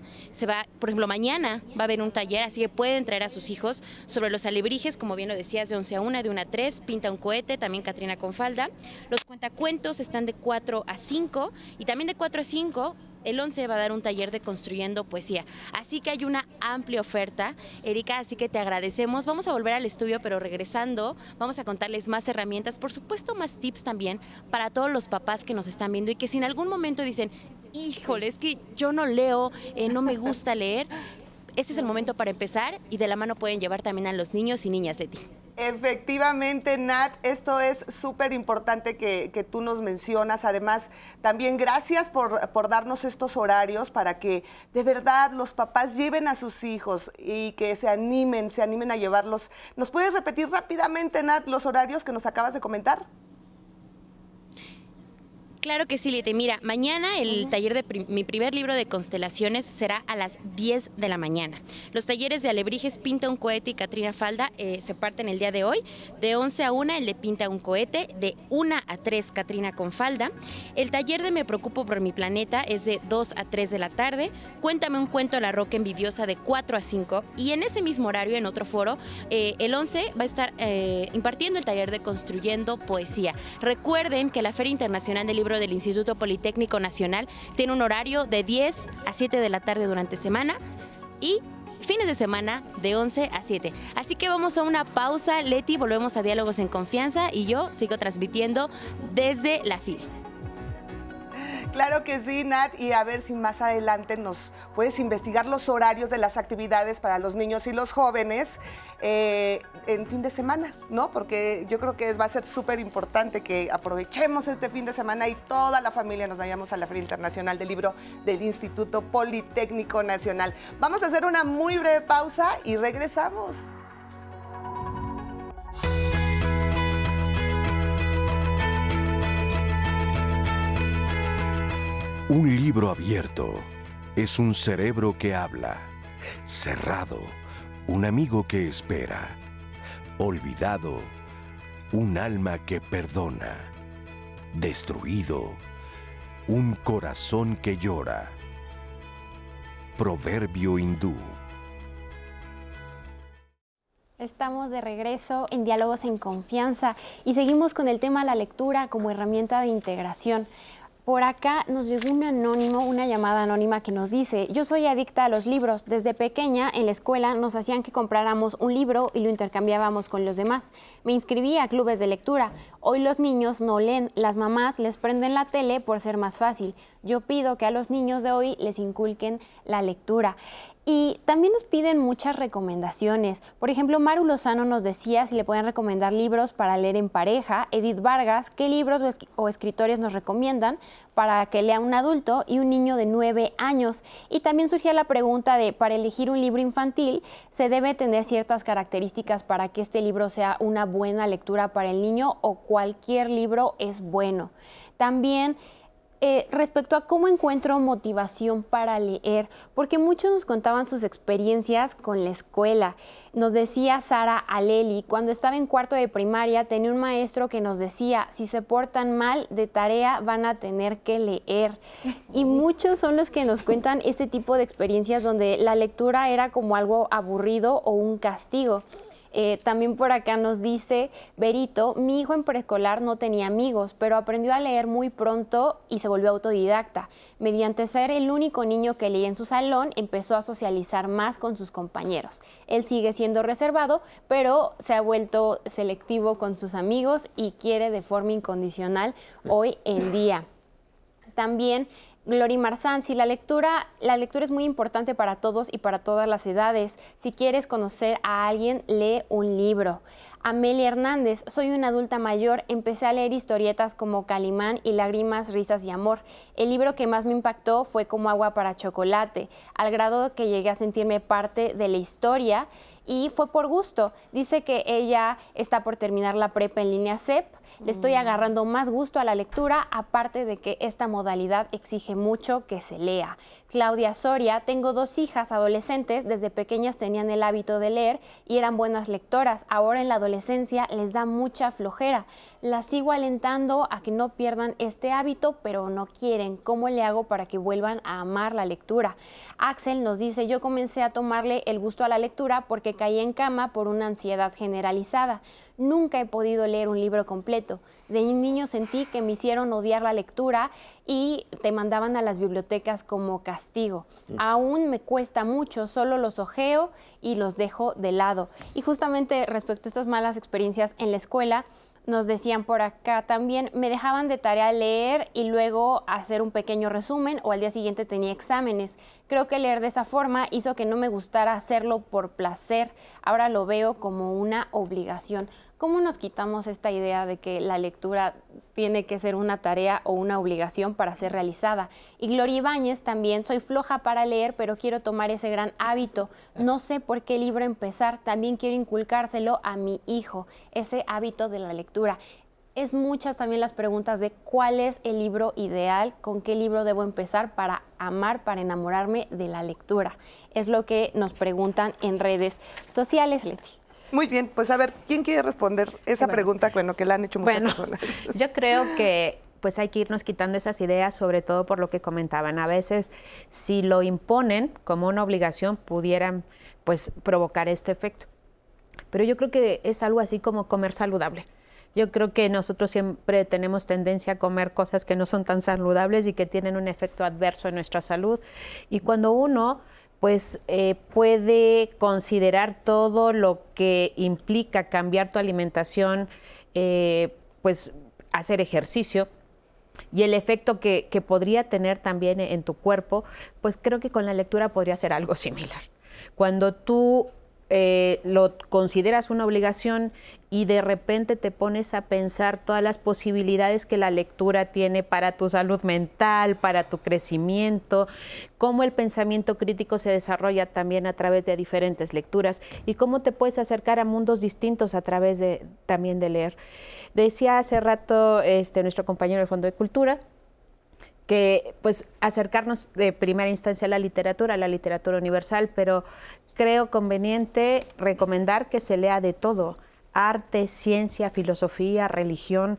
Por ejemplo, mañana va a haber un taller, así que pueden traer a sus hijos sobre los alebrijes, como bien lo decías, de 11 a 1, de 1 a 3, pinta un cohete, también Catrina con falda. Los cuentacuentos están de 4 a 5 y también de 4 a 5 el 11 va a dar un taller de construyendo poesía. Así que hay una amplia oferta, Erika, así que te agradecemos. Vamos a volver al estudio, pero regresando vamos a contarles más herramientas, por supuesto más tips también para todos los papás que nos están viendo y que si en algún momento dicen, híjole, es que yo no leo, no me gusta leer, este es el momento para empezar y de la mano pueden llevar también a los niños y niñas, Leti. Efectivamente, Nat, esto es súper importante que tú nos mencionas. Además, también gracias por darnos estos horarios para que de verdad los papás lleven a sus hijos y que se animen a llevarlos. ¿Nos puedes repetir rápidamente, Nat, los horarios que nos acabas de comentar? Claro que sí, Leti. Mira, mañana el taller de mi primer libro de constelaciones será a las 10 de la mañana. Los talleres de alebrijes, pinta un cohete y Catrina falda se parten el día de hoy. De 11 a 1 el de pinta un cohete, de 1 a 3 Catrina con falda. El taller de me preocupo por mi planeta es de 2 a 3 de la tarde. Cuéntame un cuento a la roca envidiosa de 4 a 5. Y en ese mismo horario, en otro foro, el 11 va a estar impartiendo el taller de construyendo poesía. Recuerden que la Feria Internacional del Libro del Instituto Politécnico Nacional tiene un horario de 10 a 7 de la tarde durante semana y fines de semana de 11 a 7. Así que vamos a una pausa, Leti, volvemos a Diálogos en Confianza y yo sigo transmitiendo desde la FIL. Claro que sí, Nat, y a ver si más adelante nos puedes investigar los horarios de las actividades para los niños y los jóvenes en fin de semana, ¿no? Porque yo creo que va a ser súper importante que aprovechemos este fin de semana y toda la familia nos vayamos a la Feria Internacional del Libro del Instituto Politécnico Nacional. Vamos a hacer una muy breve pausa y regresamos. Un libro abierto es un cerebro que habla. Cerrado, un amigo que espera. Olvidado, un alma que perdona. Destruido, un corazón que llora. Proverbio hindú. Estamos de regreso en Diálogos en Confianza y seguimos con el tema la lectura como herramienta de integración. Por acá nos llegó un anónimo, una llamada anónima que nos dice: yo soy adicta a los libros. Desde pequeña en la escuela nos hacían que compráramos un libro y lo intercambiábamos con los demás. Me inscribí a clubes de lectura. Hoy los niños no leen, las mamás les prenden la tele por ser más fácil. Yo pido que a los niños de hoy les inculquen la lectura. Y también nos piden muchas recomendaciones. Por ejemplo, Maru Lozano nos decía si le pueden recomendar libros para leer en pareja. Edith Vargas, ¿qué libros o escritores nos recomiendan para que lea un adulto y un niño de 9 años? Y también surgía la pregunta de, para elegir un libro infantil, ¿se debe tener ciertas características para que este libro sea una buena lectura para el niño o cualquier libro es bueno? También respecto a cómo encuentro motivación para leer, porque muchos nos contaban sus experiencias con la escuela. Nos decía Sara Aleli, cuando estaba en cuarto de primaria tenía un maestro que nos decía, si se portan mal de tarea van a tener que leer. Y muchos son los que nos cuentan este tipo de experiencias donde la lectura era como algo aburrido o un castigo. También por acá nos dice Berito, mi hijo en preescolar no tenía amigos, pero aprendió a leer muy pronto y se volvió autodidacta. Mediante ser el único niño que leía en su salón, empezó a socializar más con sus compañeros. Él sigue siendo reservado, pero se ha vuelto selectivo con sus amigos y quiere de forma incondicional hoy en día. También Glory Marzán, si la lectura es muy importante para todos y para todas las edades. Si quieres conocer a alguien, lee un libro. Amelia Hernández, soy una adulta mayor, empecé a leer historietas como Calimán y Lágrimas, Risas y Amor. El libro que más me impactó fue Como agua para chocolate, al grado que llegué a sentirme parte de la historia y fue por gusto. Dice que ella está por terminar la prepa en línea CEP. Le estoy agarrando más gusto a la lectura, aparte de que esta modalidad exige mucho que se lea. Claudia Soria, tengo 2 hijas adolescentes, desde pequeñas tenían el hábito de leer y eran buenas lectoras. Ahora en la adolescencia les da mucha flojera. Las sigo alentando a que no pierdan este hábito, pero no quieren. ¿Cómo le hago para que vuelvan a amar la lectura? Axel nos dice, yo comencé a tomarle el gusto a la lectura porque caí en cama por una ansiedad generalizada. Nunca he podido leer un libro completo. De niño sentí que me hicieron odiar la lectura y te mandaban a las bibliotecas como castigo. Aún me cuesta mucho, solo los hojeo y los dejo de lado. Y justamente respecto a estas malas experiencias en la escuela, nos decían por acá también, me dejaban de tarea leer y luego hacer un pequeño resumen o al día siguiente tenía exámenes. Creo que leer de esa forma hizo que no me gustara hacerlo por placer. Ahora lo veo como una obligación. ¿Cómo nos quitamos esta idea de que la lectura tiene que ser una tarea o una obligación para ser realizada? Y Gloria Ibáñez también, soy floja para leer, pero quiero tomar ese gran hábito. No sé por qué libro empezar, también quiero inculcárselo a mi hijo, ese hábito de la lectura. Es muchas también las preguntas de cuál es el libro ideal, con qué libro debo empezar para amar, para enamorarme de la lectura. Es lo que nos preguntan en redes sociales, Leti. Muy bien, pues a ver, ¿quién quiere responder esa pregunta? Bueno, que la han hecho muchas personas. Yo creo que pues hay que irnos quitando esas ideas, sobre todo por lo que comentaban. A veces, si lo imponen como una obligación, pudieran pues provocar este efecto. Pero yo creo que es algo así como comer saludable. Yo creo que nosotros siempre tenemos tendencia a comer cosas que no son tan saludables y que tienen un efecto adverso en nuestra salud. Y cuando uno pues puede considerar todo lo que implica cambiar tu alimentación, pues hacer ejercicio y el efecto que podría tener también en tu cuerpo, pues creo que con la lectura podría ser algo similar. Cuando tú lo consideras una obligación y de repente te pones a pensar todas las posibilidades que la lectura tiene para tu salud mental, para tu crecimiento, cómo el pensamiento crítico se desarrolla también a través de diferentes lecturas y cómo te puedes acercar a mundos distintos a través también de leer. Decía hace rato nuestro compañero del Fondo de Cultura, que pues acercarnos de primera instancia a la literatura universal, pero creo conveniente recomendar que se lea de todo, arte, ciencia, filosofía, religión.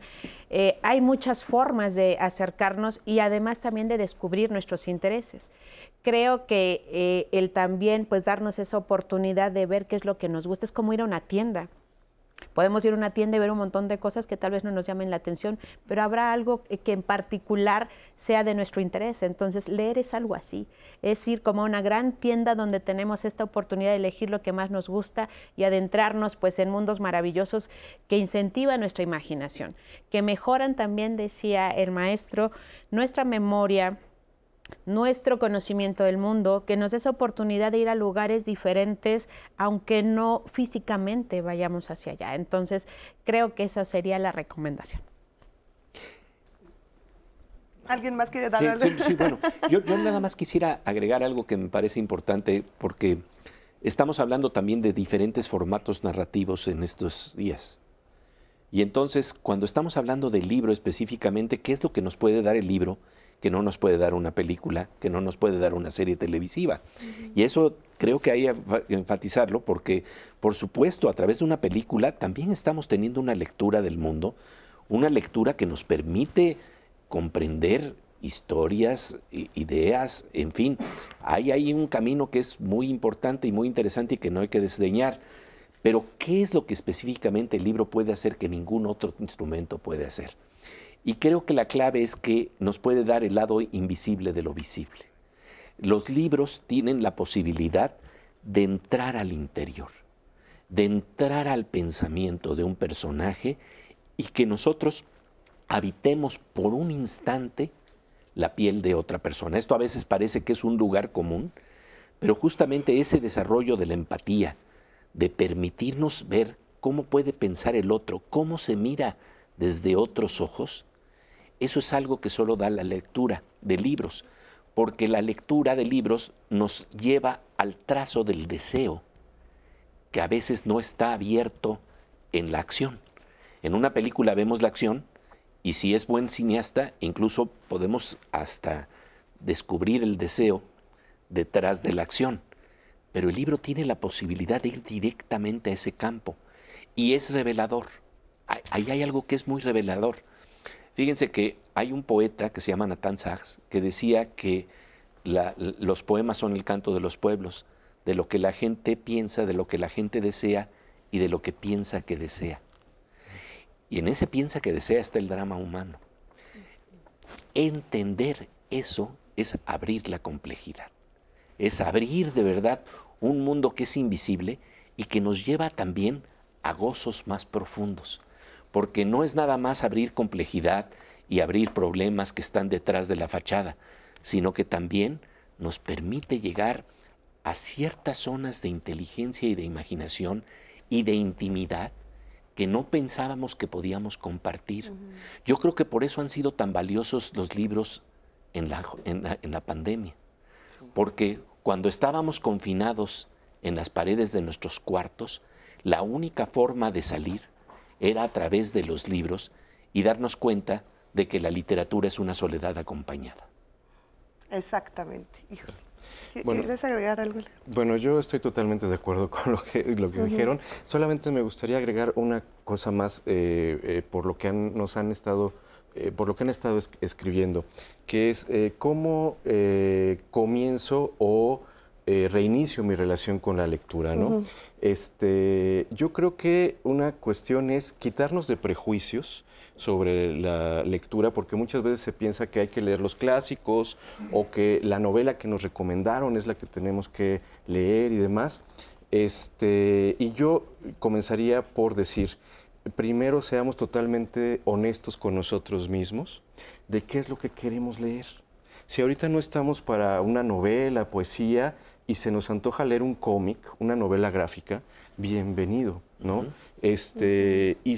Hay muchas formas de acercarnos y además también de descubrir nuestros intereses. Creo que el también pues darnos esa oportunidad de ver qué es lo que nos gusta es como ir a una tienda. Podemos ir a una tienda y ver un montón de cosas que tal vez no nos llamen la atención, pero habrá algo que en particular sea de nuestro interés. Entonces, leer es algo así, es ir como a una gran tienda donde tenemos esta oportunidad de elegir lo que más nos gusta y adentrarnos pues en mundos maravillosos que incentivan nuestra imaginación, que mejoran también, decía el maestro, nuestra memoria, nuestro conocimiento del mundo, que nos dé esa oportunidad de ir a lugares diferentes, aunque no físicamente vayamos hacia allá. Entonces, creo que esa sería la recomendación. ¿Alguien más quiere dar algo? Sí, bueno, yo nada más quisiera agregar algo que me parece importante, porque estamos hablando también de diferentes formatos narrativos en estos días. Y entonces, cuando estamos hablando del libro específicamente, ¿qué es lo que nos puede dar el libro? que no nos puede dar una película, que no nos puede dar una serie televisiva. Y eso creo que hay que enfatizarlo porque, por supuesto, a través de una película también estamos teniendo una lectura del mundo, una lectura que nos permite comprender historias, ideas, en fin. Hay ahí un camino que es muy importante y muy interesante y que no hay que desdeñar. Pero, ¿qué es lo que específicamente el libro puede hacer que ningún otro instrumento puede hacer? Y creo que la clave es que nos puede dar el lado invisible de lo visible. Los libros tienen la posibilidad de entrar al interior, de entrar al pensamiento de un personaje y que nosotros habitemos por un instante la piel de otra persona. Esto a veces parece que es un lugar común, pero justamente ese desarrollo de la empatía, de permitirnos ver cómo puede pensar el otro, cómo se mira desde otros ojos, eso es algo que solo da la lectura de libros, porque la lectura de libros nos lleva al trazo del deseo, que a veces no está abierto en la acción. En una película vemos la acción, y si es buen cineasta, incluso podemos hasta descubrir el deseo detrás de la acción. Pero el libro tiene la posibilidad de ir directamente a ese campo, y es revelador. Ahí hay algo que es muy revelador. Fíjense que hay un poeta que se llama Nathan Sachs que decía que los poemas son el canto de los pueblos, de lo que la gente piensa, de lo que la gente desea y de lo que piensa que desea. Y en ese piensa que desea está el drama humano. Entender eso es abrir la complejidad, es abrir de verdad un mundo que es invisible y que nos lleva también a gozos más profundos. Porque no es nada más abrir complejidad y abrir problemas que están detrás de la fachada, sino que también nos permite llegar a ciertas zonas de inteligencia y de imaginación y de intimidad que no pensábamos que podíamos compartir. Yo creo que por eso han sido tan valiosos los libros en la pandemia, porque cuando estábamos confinados en las paredes de nuestros cuartos, la única forma de salir era a través de los libros y darnos cuenta de que la literatura es una soledad acompañada. Exactamente. Híjole. Bueno, ¿Quieres agregar algo? Bueno, yo estoy totalmente de acuerdo con lo que dijeron. Solamente me gustaría agregar una cosa más por lo que han estado escribiendo, que es cómo comienzo o reinicio mi relación con la lectura, ¿no? Yo creo que una cuestión es quitarnos de prejuicios sobre la lectura, porque muchas veces se piensa que hay que leer los clásicos o que la novela que nos recomendaron es la que tenemos que leer y demás. Y yo comenzaría por decir, primero seamos totalmente honestos con nosotros mismos de qué es lo que queremos leer. Si ahorita no estamos para una novela, poesía, y se nos antoja leer un cómic, una novela gráfica, bienvenido, ¿no? Y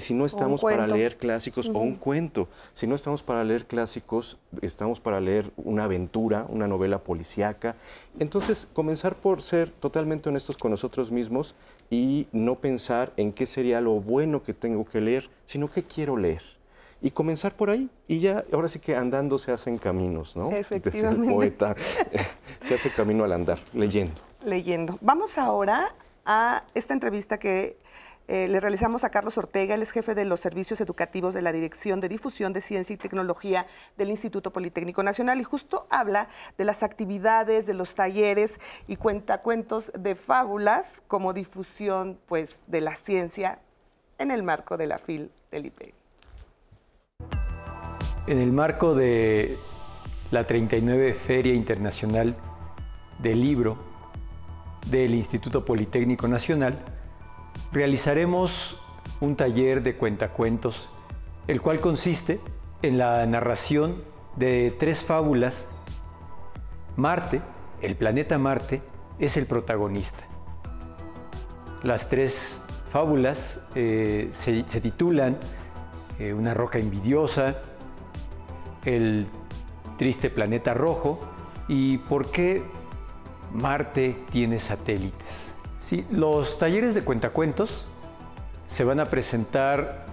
si no estamos para leer clásicos, o un cuento, si no estamos para leer clásicos, estamos para leer una aventura, una novela policíaca. Entonces, comenzar por ser totalmente honestos con nosotros mismos y no pensar en qué sería lo bueno que tengo que leer, sino qué quiero leer. Y comenzar por ahí, y ya, ahora sí que andando se hacen caminos, ¿no? Efectivamente. Decía el poeta, se hace camino al andar, leyendo. Leyendo. Vamos ahora a esta entrevista que le realizamos a Carlos Ortega, él es jefe de los servicios educativos de la Dirección de Difusión de Ciencia y Tecnología del Instituto Politécnico Nacional, y justo habla de las actividades, de los talleres y cuentacuentos de fábulas como difusión, pues, de la ciencia en el marco de la FIL del IPN. En el marco de la 39 Feria Internacional del Libro del Instituto Politécnico Nacional, realizaremos un taller de cuentacuentos, el cual consiste en la narración de 3 fábulas. Marte, el planeta Marte, es el protagonista. Las 3 fábulas se titulan Una roca envidiosa, El triste planeta rojo y ¿por qué Marte tiene satélites? Sí, los talleres de cuentacuentos se van a presentar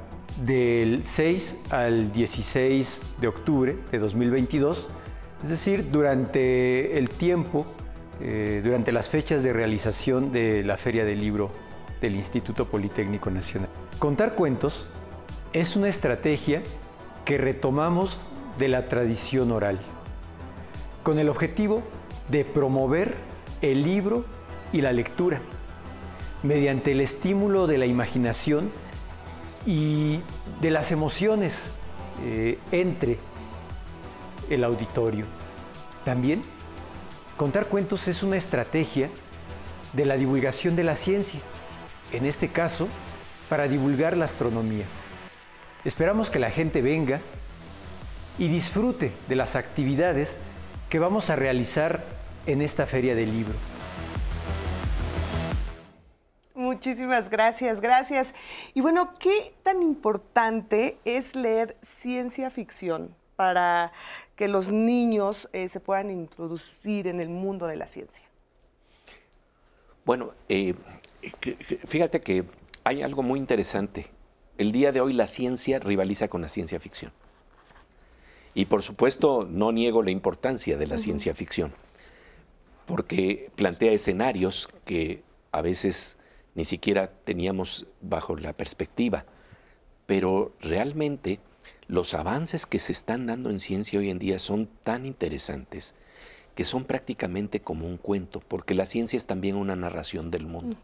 del 6 al 16 de octubre de 2022 Es decir, durante el tiempo, durante las fechas de realización de la Feria del Libro del Instituto Politécnico Nacional. Contar cuentos es una estrategia que retomamos de la tradición oral, con el objetivo de promover el libro y la lectura, mediante el estímulo de la imaginación y de las emociones entre el auditorio. También, contar cuentos es una estrategia de la divulgación de la ciencia, en este caso, para divulgar la astronomía. Esperamos que la gente venga y disfrute de las actividades que vamos a realizar en esta Feria del Libro. Muchísimas gracias, gracias. Y bueno, ¿qué tan importante es leer ciencia ficción para que los niños se puedan introducir en el mundo de la ciencia? Bueno, fíjate que hay algo muy interesante. El día de hoy la ciencia rivaliza con la ciencia ficción. Y por supuesto no niego la importancia de la ciencia ficción, porque plantea escenarios que a veces ni siquiera teníamos bajo la perspectiva. Pero realmente los avances que se están dando en ciencia hoy en día son tan interesantes que son prácticamente como un cuento, porque la ciencia es también una narración del mundo.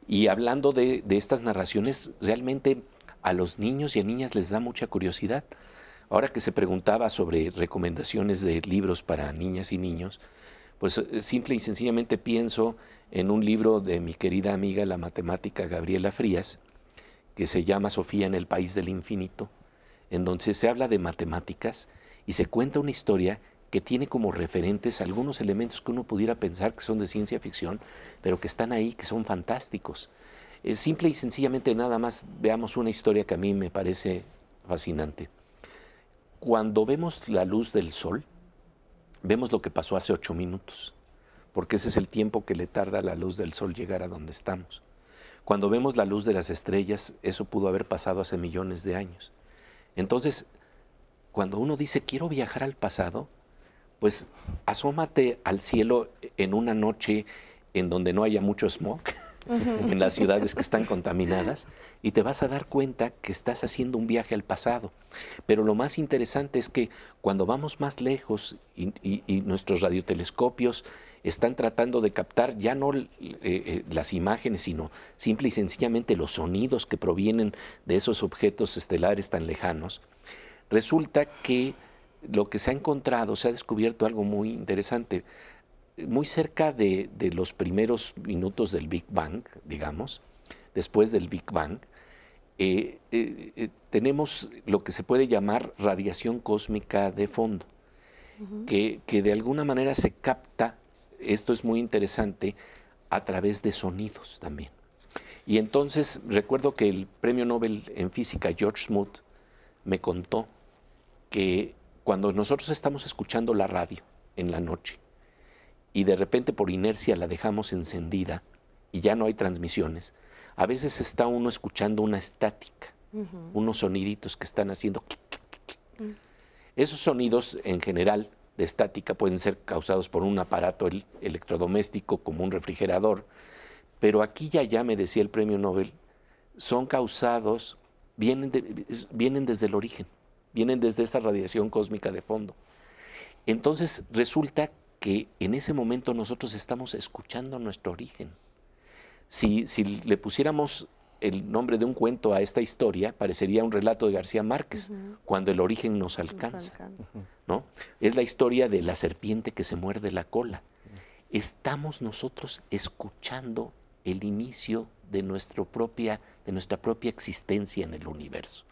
Y hablando de estas narraciones, realmente a los niños y a niñas les da mucha curiosidad. Ahora que se preguntaba sobre recomendaciones de libros para niñas y niños, pues simple y sencillamente pienso en un libro de mi querida amiga, la matemática Gabriela Frías, que se llama Sofía en el País del Infinito, en donde se habla de matemáticas y se cuenta una historia que tiene como referentes algunos elementos que uno pudiera pensar que son de ciencia ficción, pero que están ahí, que son fantásticos. Simple y sencillamente nada más veamos una historia que a mí me parece fascinante. Cuando vemos la luz del sol, vemos lo que pasó hace 8 minutos, porque ese es el tiempo que le tarda a la luz del sol llegar a donde estamos. Cuando vemos la luz de las estrellas, eso pudo haber pasado hace millones de años. Entonces, cuando uno dice, quiero viajar al pasado, pues asómate al cielo en una noche en donde no haya mucho smog, en las ciudades que están contaminadas, y te vas a dar cuenta que estás haciendo un viaje al pasado. Pero lo más interesante es que cuando vamos más lejos y nuestros radiotelescopios están tratando de captar ya no las imágenes, sino simple y sencillamente los sonidos que provienen de esos objetos estelares tan lejanos, resulta que lo que se ha encontrado, se ha descubierto algo muy interesante. Muy cerca de los primeros minutos del Big Bang, digamos, después del Big Bang, tenemos lo que se puede llamar radiación cósmica de fondo, que de alguna manera se capta, esto es muy interesante, a través de sonidos también. Y entonces recuerdo que el premio Nobel en física, George Smoot, me contó que cuando nosotros estamos escuchando la radio en la noche, y de repente por inercia la dejamos encendida y ya no hay transmisiones, a veces está uno escuchando una estática, unos soniditos que están haciendo. Esos sonidos en general de estática pueden ser causados por un aparato electrodoméstico como un refrigerador, pero aquí ya me decía el premio Nobel, son causados, vienen desde el origen, vienen desde esta radiación cósmica de fondo. Entonces resulta que en ese momento nosotros estamos escuchando nuestro origen. Si le pusiéramos el nombre de un cuento a esta historia, parecería un relato de García Márquez, cuando el origen nos alcanza, ¿no? Es la historia de la serpiente que se muerde la cola. Estamos nosotros escuchando el inicio de nuestra propia existencia en el universo.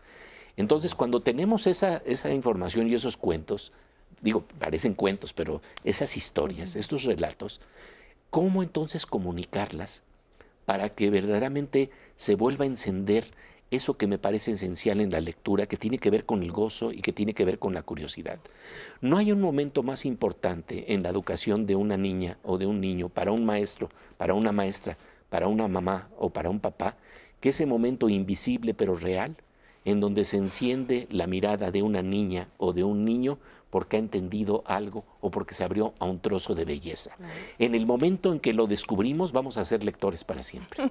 Entonces, cuando tenemos esa información y esos cuentos, digo, parecen cuentos, pero esas historias, estos relatos, ¿cómo entonces comunicarlas para que verdaderamente se vuelva a encender eso que me parece esencial en la lectura, que tiene que ver con el gozo y que tiene que ver con la curiosidad? No hay un momento más importante en la educación de una niña o de un niño, para un maestro, para una maestra, para una mamá o para un papá, que ese momento invisible pero real, en donde se enciende la mirada de una niña o de un niño porque ha entendido algo o porque se abrió a un trozo de belleza. En el momento en que lo descubrimos, vamos a ser lectores para siempre.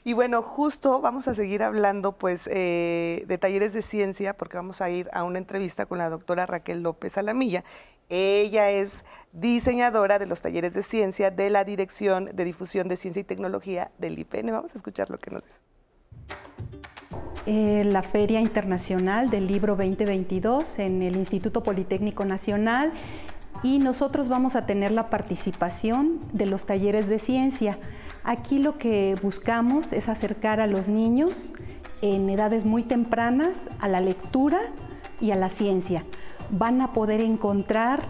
Y bueno, justo vamos a seguir hablando pues de talleres de ciencia, porque vamos a ir a una entrevista con la doctora Raquel López Alamilla. Ella es diseñadora de los talleres de ciencia de la Dirección de Difusión de Ciencia y Tecnología del IPN. Vamos a escuchar lo que nos dice. La Feria Internacional del Libro 2022 en el Instituto Politécnico Nacional, y nosotros vamos a tener la participación de los talleres de ciencia. Aquí lo que buscamos es acercar a los niños en edades muy tempranas a la lectura y a la ciencia. Van a poder encontrar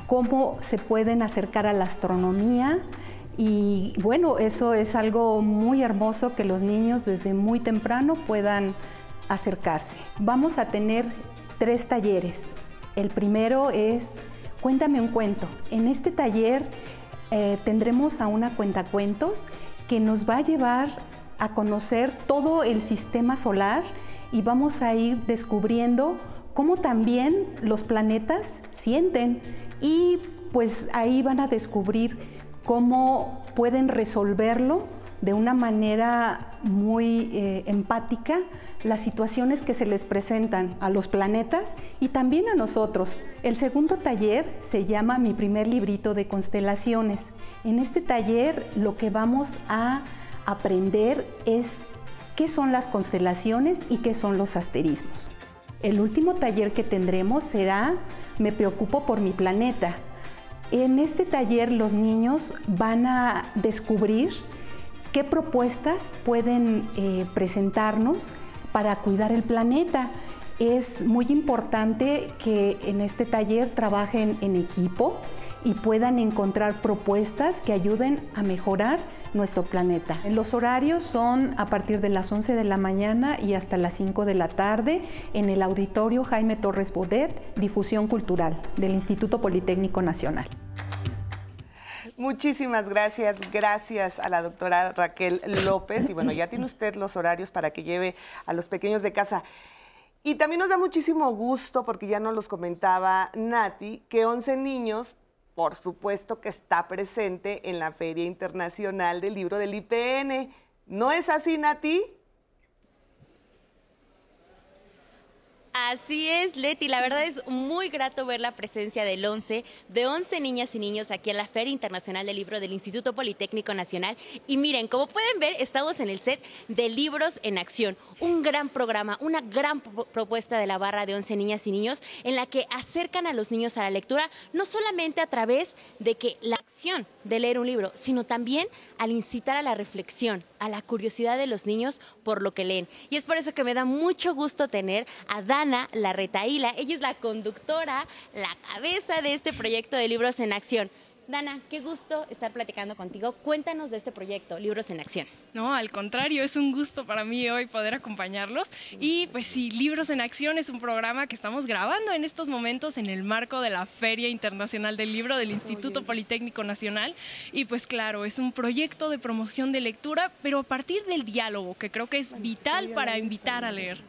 cómo se pueden acercar a la astronomía. Y bueno, eso es algo muy hermoso, que los niños desde muy temprano puedan acercarse. Vamos a tener 3 talleres. El primero es Cuéntame un cuento. En este taller tendremos a una cuentacuentos que nos va a llevar a conocer todo el sistema solar, y vamos a ir descubriendo cómo también los planetas sienten, y pues ahí van a descubrir cómo pueden resolverlo de una manera muy empática las situaciones que se les presentan a los planetas y también a nosotros. El segundo taller se llama Mi primer librito de constelaciones. En este taller lo que vamos a aprender es qué son las constelaciones y qué son los asterismos. El último taller que tendremos será Me preocupo por mi planeta. En este taller los niños van a descubrir qué propuestas pueden presentarnos para cuidar el planeta. Es muy importante que en este taller trabajen en equipo y puedan encontrar propuestas que ayuden a mejorar nuestro planeta. Los horarios son a partir de las 11 de la mañana y hasta las 5 de la tarde en el Auditorio Jaime Torres Bodet, Difusión Cultural del Instituto Politécnico Nacional. Muchísimas gracias, gracias a la doctora Raquel López. Y bueno, ya tiene usted los horarios para que lleve a los pequeños de casa. Y también nos da muchísimo gusto, porque ya nos los comentaba Nati, que 11 niños, por supuesto que está presente en la Feria Internacional del Libro del IPN. ¿No es así, Nati? Así es, Leti, la verdad es muy grato ver la presencia de 11 niñas y niños aquí en la Feria Internacional del Libro del Instituto Politécnico Nacional. Y miren, como pueden ver, estamos en el set de Libros en Acción, un gran programa, una gran propuesta de la barra de 11 niñas y niños, en la que acercan a los niños a la lectura, no solamente a través de que la acción de leer un libro, sino también al incitar a la reflexión, a la curiosidad de los niños por lo que leen. Y es por eso que me da mucho gusto tener a Dana Larretaíla. Ella es la conductora, la cabeza de este proyecto de Libros en Acción. Dana, qué gusto estar platicando contigo. Cuéntanos de este proyecto, Libros en Acción. No, al contrario, es un gusto para mí hoy poder acompañarlos. Y pues sí, Libros en Acción es un programa que estamos grabando en estos momentos en el marco de la Feria Internacional del Libro del Instituto Politécnico Nacional. Y pues claro, es un proyecto de promoción de lectura, pero a partir del diálogo, que creo que es vital para invitar a leer.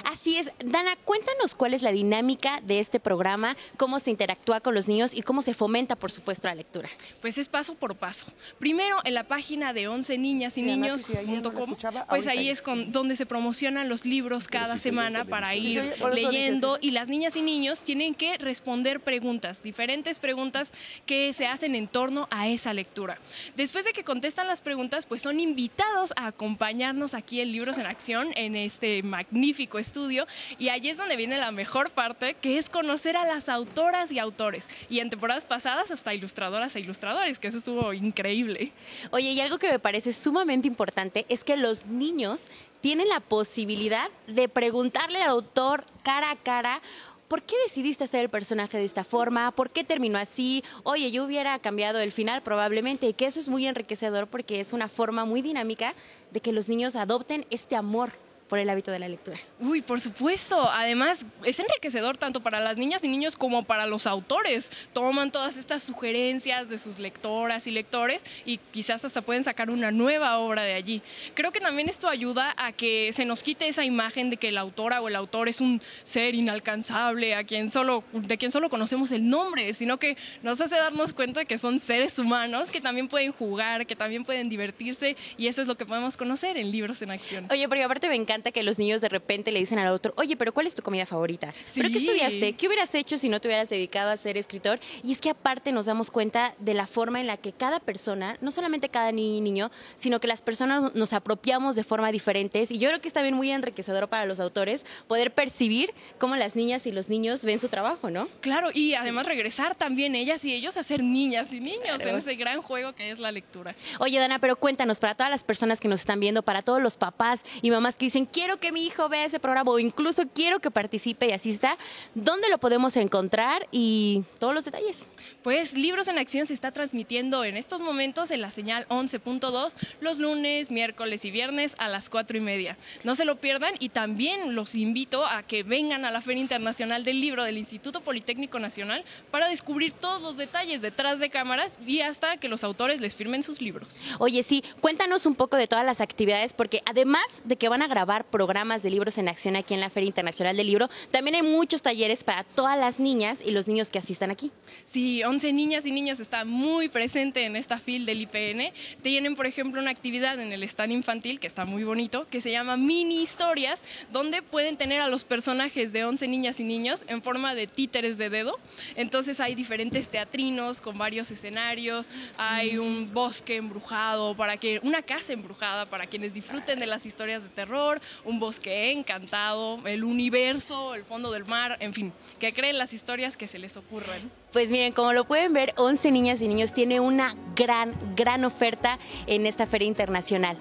Así es. Dana, cuéntanos cuál es la dinámica de este programa, cómo se interactúa con los niños y cómo se fomenta, por supuesto, la lectura. Pues es paso por paso. Primero, en la página de 11niñasyniños.com, pues ahí es donde se promocionan los libros cada semana para ir leyendo, y las niñas y niños tienen que responder preguntas, diferentes preguntas que se hacen en torno a esa lectura. Después de que contestan las preguntas, pues son invitados a acompañarnos aquí en Libros en Acción, en este magnífico estudio, y allí es donde viene la mejor parte, que es conocer a las autoras y autores, y en temporadas pasadas hasta ilustradoras e ilustradores, que eso estuvo increíble. Oye, y algo que me parece sumamente importante es que los niños tienen la posibilidad de preguntarle al autor cara a cara: ¿por qué decidiste hacer el personaje de esta forma? ¿Por qué terminó así? Oye, yo hubiera cambiado el final probablemente, y que eso es muy enriquecedor porque es una forma muy dinámica de que los niños adopten este amor por el hábito de la lectura? Uy, por supuesto. Además, es enriquecedor tanto para las niñas y niños como para los autores. Toman todas estas sugerencias de sus lectoras y lectores y quizás hasta pueden sacar una nueva obra de allí. Creo que también esto ayuda a que se nos quite esa imagen de que la autora o el autor es un ser inalcanzable de quien solo conocemos el nombre, sino que nos hace darnos cuenta de que son seres humanos que también pueden jugar, que también pueden divertirse, y eso es lo que podemos conocer en Libros en Acción. Oye, porque aparte me encanta que los niños de repente le dicen al otro, oye, pero ¿cuál es tu comida favorita? Sí. ¿Pero qué estudiaste? ¿Qué hubieras hecho si no te hubieras dedicado a ser escritor? Y es que aparte nos damos cuenta de la forma en la que cada persona, no solamente cada niño, sino que las personas nos apropiamos de forma diferentes, y yo creo que es también muy enriquecedor para los autores poder percibir cómo las niñas y los niños ven su trabajo, ¿no? Claro, y además regresar también ellas y ellos a ser niñas y niños Claro. en ese gran juego que es la lectura. Oye, Dana, pero cuéntanos, para todas las personas que nos están viendo, para todos los papás y mamás que dicen, quiero que mi hijo vea ese programa o incluso quiero que participe y asista, ¿dónde lo podemos encontrar y todos los detalles? Pues Libros en Acción se está transmitiendo en estos momentos en la señal 11.2 los lunes, miércoles y viernes a las 4:30. No se lo pierdan, y también los invito a que vengan a la Feria Internacional del Libro del Instituto Politécnico Nacional para descubrir todos los detalles detrás de cámaras y hasta que los autores les firmen sus libros. Oye, sí, cuéntanos un poco de todas las actividades, porque además de que van a grabar programas de Libros en Acción aquí en la Feria Internacional del Libro, también hay muchos talleres para todas las niñas y los niños que asistan aquí. Sí, 11 niñas y niños está muy presente en esta FIL del IPN. Tienen, por ejemplo, una actividad en el stand infantil que está muy bonito, que se llama Mini Historias, donde pueden tener a los personajes de 11 niñas y niños en forma de títeres de dedo. Entonces hay diferentes teatrinos con varios escenarios, hay un bosque embrujado, una casa embrujada para quienes disfruten de las historias de terror, un bosque encantado, el universo, el fondo del mar, en fin, que creen las historias que se les ocurran. Pues miren, como lo pueden ver, 11 niñas y niños tiene una gran oferta en esta Feria Internacional.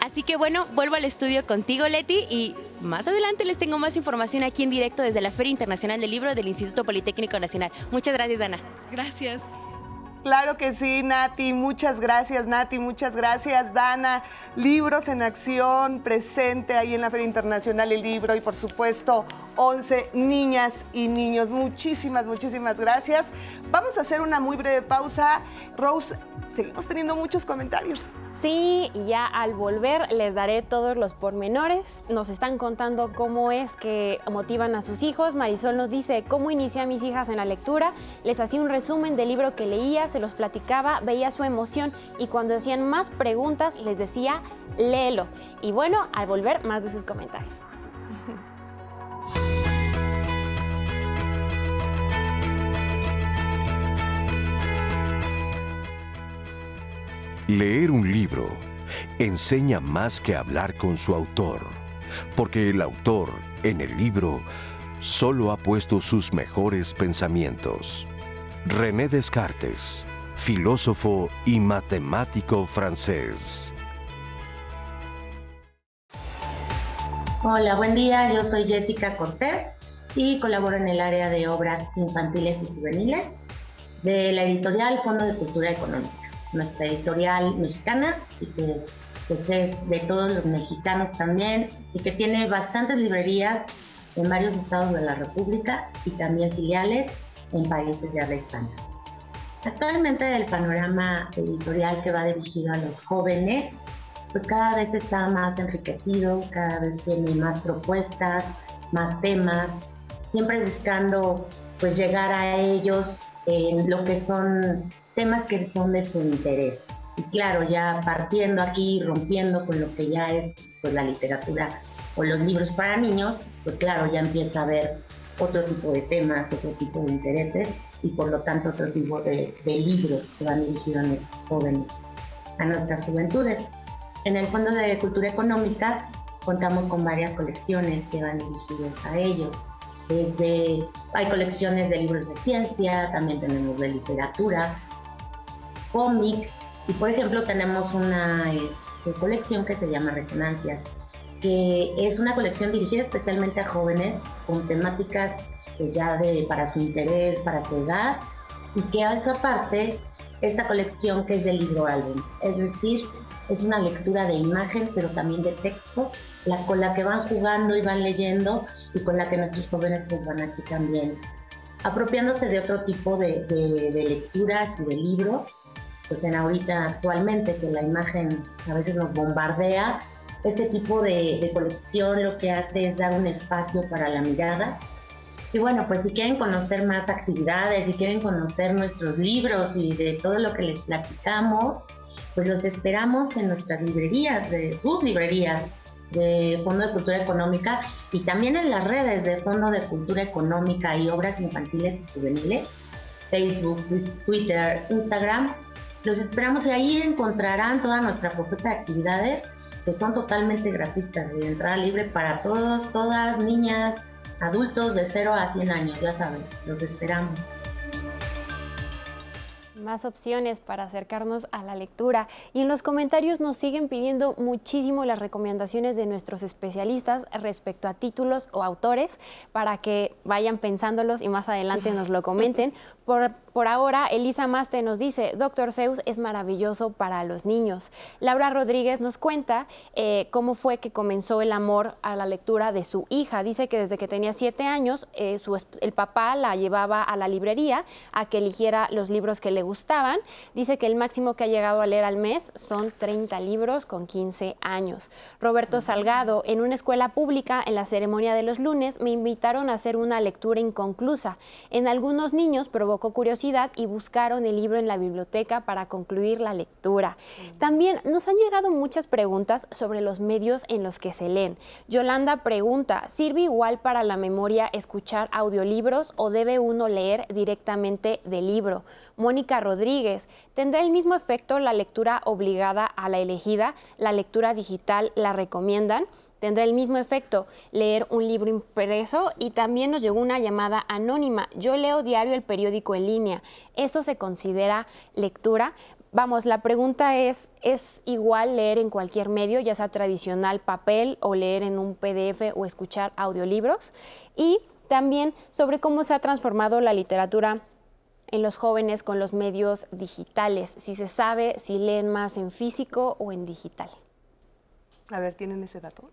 Así que bueno, vuelvo al estudio contigo, Leti, y más adelante les tengo más información aquí en directo desde la Feria Internacional del Libro del Instituto Politécnico Nacional. Muchas gracias, Dana. Gracias. Claro que sí, Nati, muchas gracias, Dana. Libros en Acción, presente ahí en la Feria Internacional del Libro, y por supuesto 11 niñas y niños. Muchísimas gracias. Vamos a hacer una muy breve pausa. Rose, seguimos teniendo muchos comentarios. Sí, y ya al volver les daré todos los pormenores. Nos están contando cómo es que motivan a sus hijos. Marisol nos dice, ¿cómo inicié a mis hijas en la lectura? Les hacía un resumen del libro que leía, se los platicaba, veía su emoción, y cuando hacían más preguntas les decía, léelo. Y bueno, al volver, más de sus comentarios. Leer un libro enseña más que hablar con su autor, porque el autor, en el libro, solo ha puesto sus mejores pensamientos. René Descartes, filósofo y matemático francés. Hola, buen día. Yo soy Jessica Cortés y colaboro en el área de obras infantiles y juveniles de la editorial Fondo de Cultura Económica, nuestra editorial mexicana, y que pues es de todos los mexicanos también, y que tiene bastantes librerías en varios estados de la República y también filiales en países de habla hispana. Actualmente el panorama editorial que va dirigido a los jóvenes pues cada vez está más enriquecido, cada vez tiene más propuestas, más temas, siempre buscando pues llegar a ellos en lo que son temas que son de su interés. Y claro, ya partiendo aquí, rompiendo con lo que ya es pues la literatura o los libros para niños, pues claro, ya empieza a haber otro tipo de temas, otro tipo de intereses, y por lo tanto otro tipo de libros que van dirigidos a nuestros jóvenes, a nuestras juventudes. En el Fondo de Cultura Económica contamos con varias colecciones que van dirigidas a ellos. Hay colecciones de libros de ciencia, también tenemos de literatura, cómic, y por ejemplo tenemos una colección que se llama Resonancias, que es una colección dirigida especialmente a jóvenes con temáticas pues ya para su interés, para su edad, y que alza aparte esta colección que es de libro álbum, es decir, Es una lectura de imagen, pero también de texto, con la que van jugando y van leyendo y con la que nuestros jóvenes pues, van aquí también apropiándose de otro tipo de lecturas y de libros. Pues en ahorita actualmente que la imagen a veces nos bombardea, este tipo de colección lo que hace es dar un espacio para la mirada. Y bueno, pues si quieren conocer más actividades, si quieren conocer nuestros libros y de todo lo que les platicamos, pues los esperamos en nuestras librerías, de sus librerías de Fondo de Cultura Económica y también en las redes de Fondo de Cultura Económica y Obras Infantiles y Juveniles, Facebook, Twitter, Instagram. Los esperamos y ahí encontrarán toda nuestra propuesta de actividades que son totalmente gratuitas y de entrada libre para todos, todas, niñas, adultos de 0 a 100 años, ya saben, los esperamos. Más opciones para acercarnos a la lectura. Y en los comentarios nos siguen pidiendo muchísimo las recomendaciones de nuestros especialistas respecto a títulos o autores para que vayan pensándolos y más adelante nos lo comenten. Por ahora, Elisa Maste nos dice, Dr. Seuss es maravilloso para los niños. Laura Rodríguez nos cuenta cómo fue que comenzó el amor a la lectura de su hija. Dice que desde que tenía 7 años, el papá la llevaba a la librería a que eligiera los libros que le gustaban. Dice que el máximo que ha llegado a leer al mes son 30 libros con 15 años. Roberto Salgado, en una escuela pública, en la ceremonia de los lunes, me invitaron a hacer una lectura inconclusa. En algunos niños provocó curiosidad y buscaron el libro en la biblioteca para concluir la lectura. También nos han llegado muchas preguntas sobre los medios en los que se leen. Yolanda pregunta, ¿sirve igual para la memoria escuchar audiolibros o debe uno leer directamente del libro? Mónica Rodríguez, ¿tendrá el mismo efecto la lectura obligada a la elegida? ¿La lectura digital la recomiendan? ¿Tendrá el mismo efecto leer un libro impreso? Y también nos llegó una llamada anónima. Yo leo diario el periódico en línea. ¿Eso se considera lectura? Vamos, la pregunta ¿es igual leer en cualquier medio, ya sea tradicional, papel, o leer en un PDF o escuchar audiolibros? Y también sobre cómo se ha transformado la literatura en los jóvenes con los medios digitales. Si se sabe si leen más en físico o en digital. A ver, ¿tienen ese dato?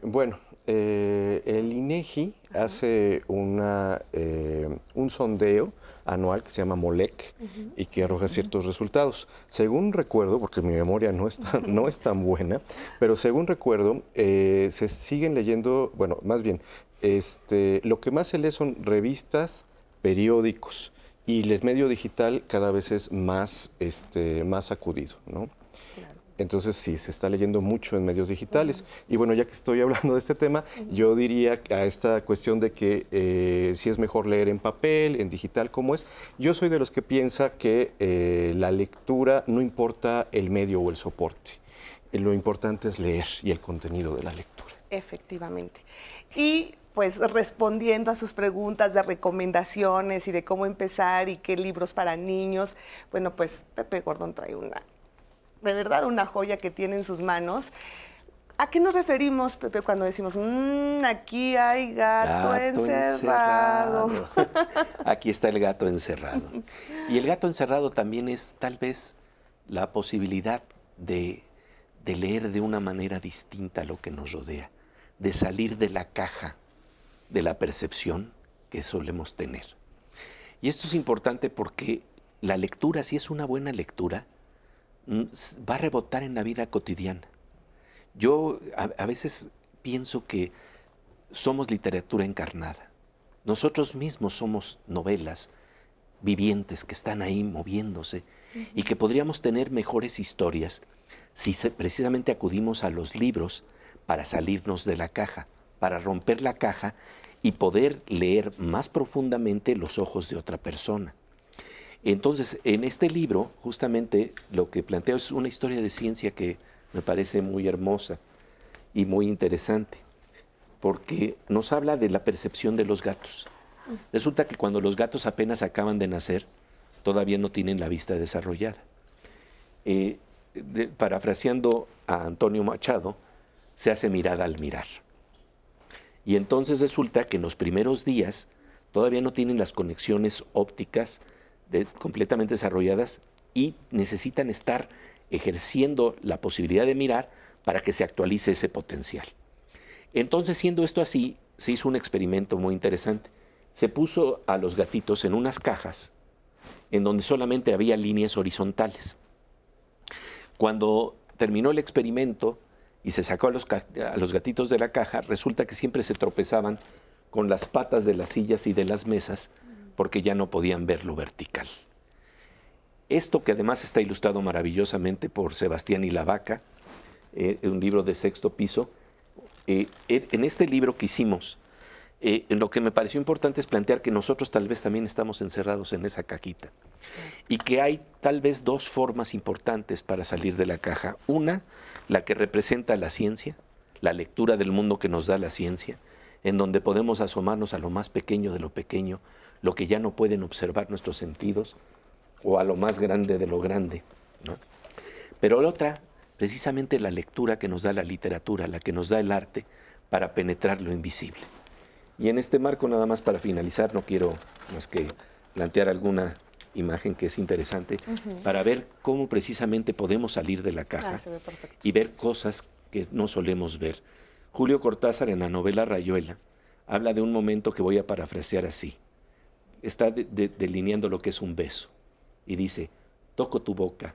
Bueno, el INEGI hace un sondeo anual que se llama MOLEC y que arroja ciertos resultados. Según recuerdo, porque mi memoria no es tan buena, pero según recuerdo, se siguen leyendo, bueno, más bien, lo que más se lee son revistas, periódicos, y el medio digital cada vez es más acudido, ¿no? Claro. Entonces sí, se está leyendo mucho en medios digitales. Y bueno, ya que estoy hablando de este tema, yo diría a esta cuestión de que si es mejor leer en papel, en digital, ¿cómo es? Yo soy de los que piensa que la lectura no importa el medio o el soporte. Lo importante es leer y el contenido de la lectura. Efectivamente. Y pues respondiendo a sus preguntas de recomendaciones y de cómo empezar y qué libros para niños, bueno, pues Pepe Gordon trae de verdad una joya que tiene en sus manos. ¿A qué nos referimos, Pepe, cuando decimos, aquí hay gato encerrado? Aquí está el gato encerrado. Y el gato encerrado también es tal vez la posibilidad de leer de una manera distinta lo que nos rodea, de salir de la caja de la percepción que solemos tener. Y esto es importante porque la lectura, si es una buena lectura, va a rebotar en la vida cotidiana. Yo a veces pienso que somos literatura encarnada. Nosotros mismos somos novelas vivientes que están ahí moviéndose y que podríamos tener mejores historias si precisamente acudimos a los libros para salirnos de la caja, para romper la caja y poder leer más profundamente los ojos de otra persona. Entonces, en este libro, justamente lo que planteo es una historia de ciencia que me parece muy hermosa y muy interesante, porque nos habla de la percepción de los gatos. Resulta que cuando los gatos apenas acaban de nacer, todavía no tienen la vista desarrollada. Parafraseando a Antonio Machado, se hace mirada al mirar. Y entonces resulta que en los primeros días todavía no tienen las conexiones ópticas completamente desarrolladas y necesitan estar ejerciendo la posibilidad de mirar para que se actualice ese potencial. Entonces, siendo esto así, se hizo un experimento muy interesante. Se puso a los gatitos en unas cajas en donde solamente había líneas horizontales. Cuando terminó el experimento y se sacó a los gatitos de la caja, resulta que siempre se tropezaban con las patas de las sillas y de las mesas porque ya no podían ver lo vertical. Esto, que además está ilustrado maravillosamente por Sebastián y la Vaca, un libro de Sexto Piso, en este libro que hicimos, lo que me pareció importante es plantear que nosotros tal vez también estamos encerrados en esa cajita y que hay tal vez dos formas importantes para salir de la caja. Una, la que representa la ciencia, la lectura del mundo que nos da la ciencia, en donde podemos asomarnos a lo más pequeño de lo pequeño, lo que ya no pueden observar nuestros sentidos, o a lo más grande de lo grande, ¿no? Pero la otra, precisamente la lectura que nos da la literatura, la que nos da el arte, para penetrar lo invisible. Y en este marco, nada más para finalizar, no quiero más que plantear alguna imagen que es interesante, para ver cómo precisamente podemos salir de la caja y ver cosas que no solemos ver. Julio Cortázar, en la novela Rayuela, habla de un momento que voy a parafrasear así. Está delineando lo que es un beso. Y dice: toco tu boca,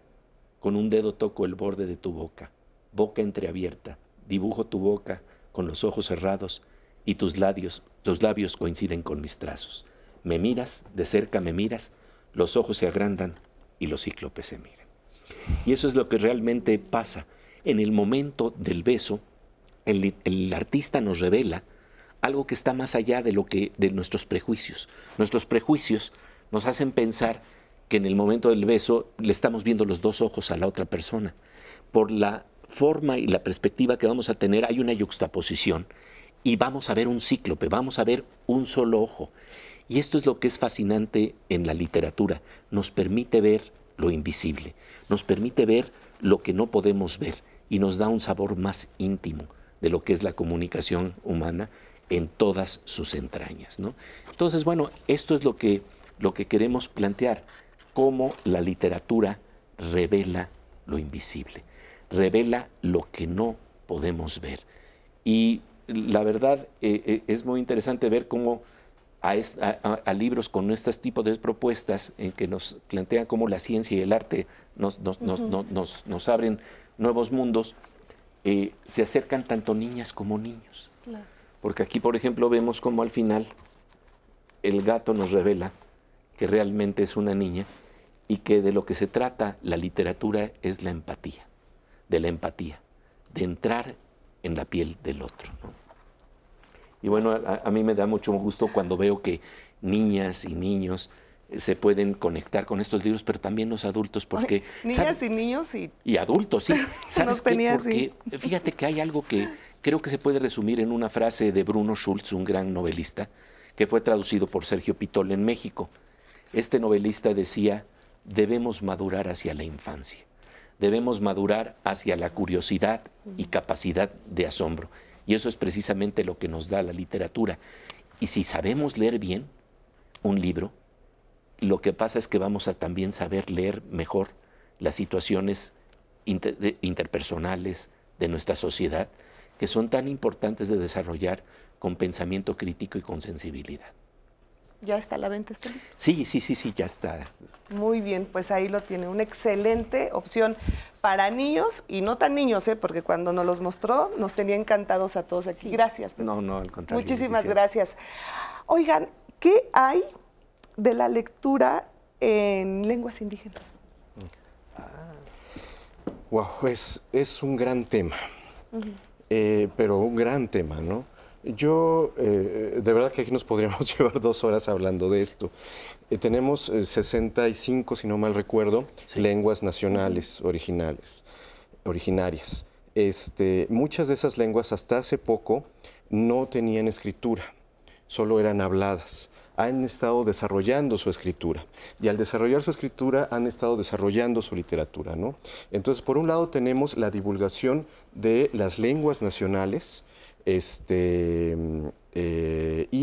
con un dedo toco el borde de tu boca, boca entreabierta, dibujo tu boca con los ojos cerrados y tus labios coinciden con mis trazos. Me miras, de cerca me miras, los ojos se agrandan y los cíclopes se miran. Y eso es lo que realmente pasa. En el momento del beso, el artista nos revela algo que está más allá de nuestros prejuicios. Nuestros prejuicios nos hacen pensar que en el momento del beso le estamos viendo los dos ojos a la otra persona. Por la forma y la perspectiva que vamos a tener, hay una yuxtaposición y vamos a ver un cíclope, vamos a ver un solo ojo. Y esto es lo que es fascinante en la literatura. Nos permite ver lo invisible, nos permite ver lo que no podemos ver y nos da un sabor más íntimo de lo que es la comunicación humana en todas sus entrañas, ¿no? Entonces, bueno, esto es lo que queremos plantear. Cómo la literatura revela lo invisible, revela lo que no podemos ver. Y la verdad es muy interesante ver cómo a libros con este tipo de propuestas en que nos plantean cómo la ciencia y el arte nos abren nuevos mundos, se acercan tanto niñas como niños. Claro. Porque aquí, por ejemplo, vemos cómo al final el gato nos revela que realmente es una niña y que de lo que se trata la literatura es la empatía, de entrar en la piel del otro, ¿no? Y bueno, a mí me da mucho gusto cuando veo que niñas y niños se pueden conectar con estos libros, pero también los adultos, porque... Niñas y niños y adultos, sí. ¿Sabes qué? Porque fíjate que hay algo que creo que se puede resumir en una frase de Bruno Schulz, un gran novelista, que fue traducido por Sergio Pitol en México. Este novelista decía: debemos madurar hacia la infancia, debemos madurar hacia la curiosidad y capacidad de asombro. Y eso es precisamente lo que nos da la literatura. Y si sabemos leer bien un libro, lo que pasa es que vamos a también saber leer mejor las situaciones interpersonales de nuestra sociedad, que son tan importantes de desarrollar con pensamiento crítico y con sensibilidad. ¿Ya está a la venta este libro? Sí, ya está. Muy bien, pues ahí lo tiene. Una excelente opción para niños y no tan niños, porque cuando nos los mostró nos tenía encantados a todos aquí. Sí. Gracias. No, al contrario. Muchísimas gracias. Oigan, ¿qué hay de la lectura en lenguas indígenas? Wow, es un gran tema, pero un gran tema, ¿no? Yo, de verdad que aquí nos podríamos llevar 2 horas hablando de esto. Tenemos 65, si no mal recuerdo, lenguas nacionales originarias. Muchas de esas lenguas hasta hace poco no tenían escritura, solo eran habladas. Han estado desarrollando su escritura y al desarrollar su escritura han estado desarrollando su literatura, ¿no? Entonces, por un lado tenemos la divulgación de las lenguas nacionales y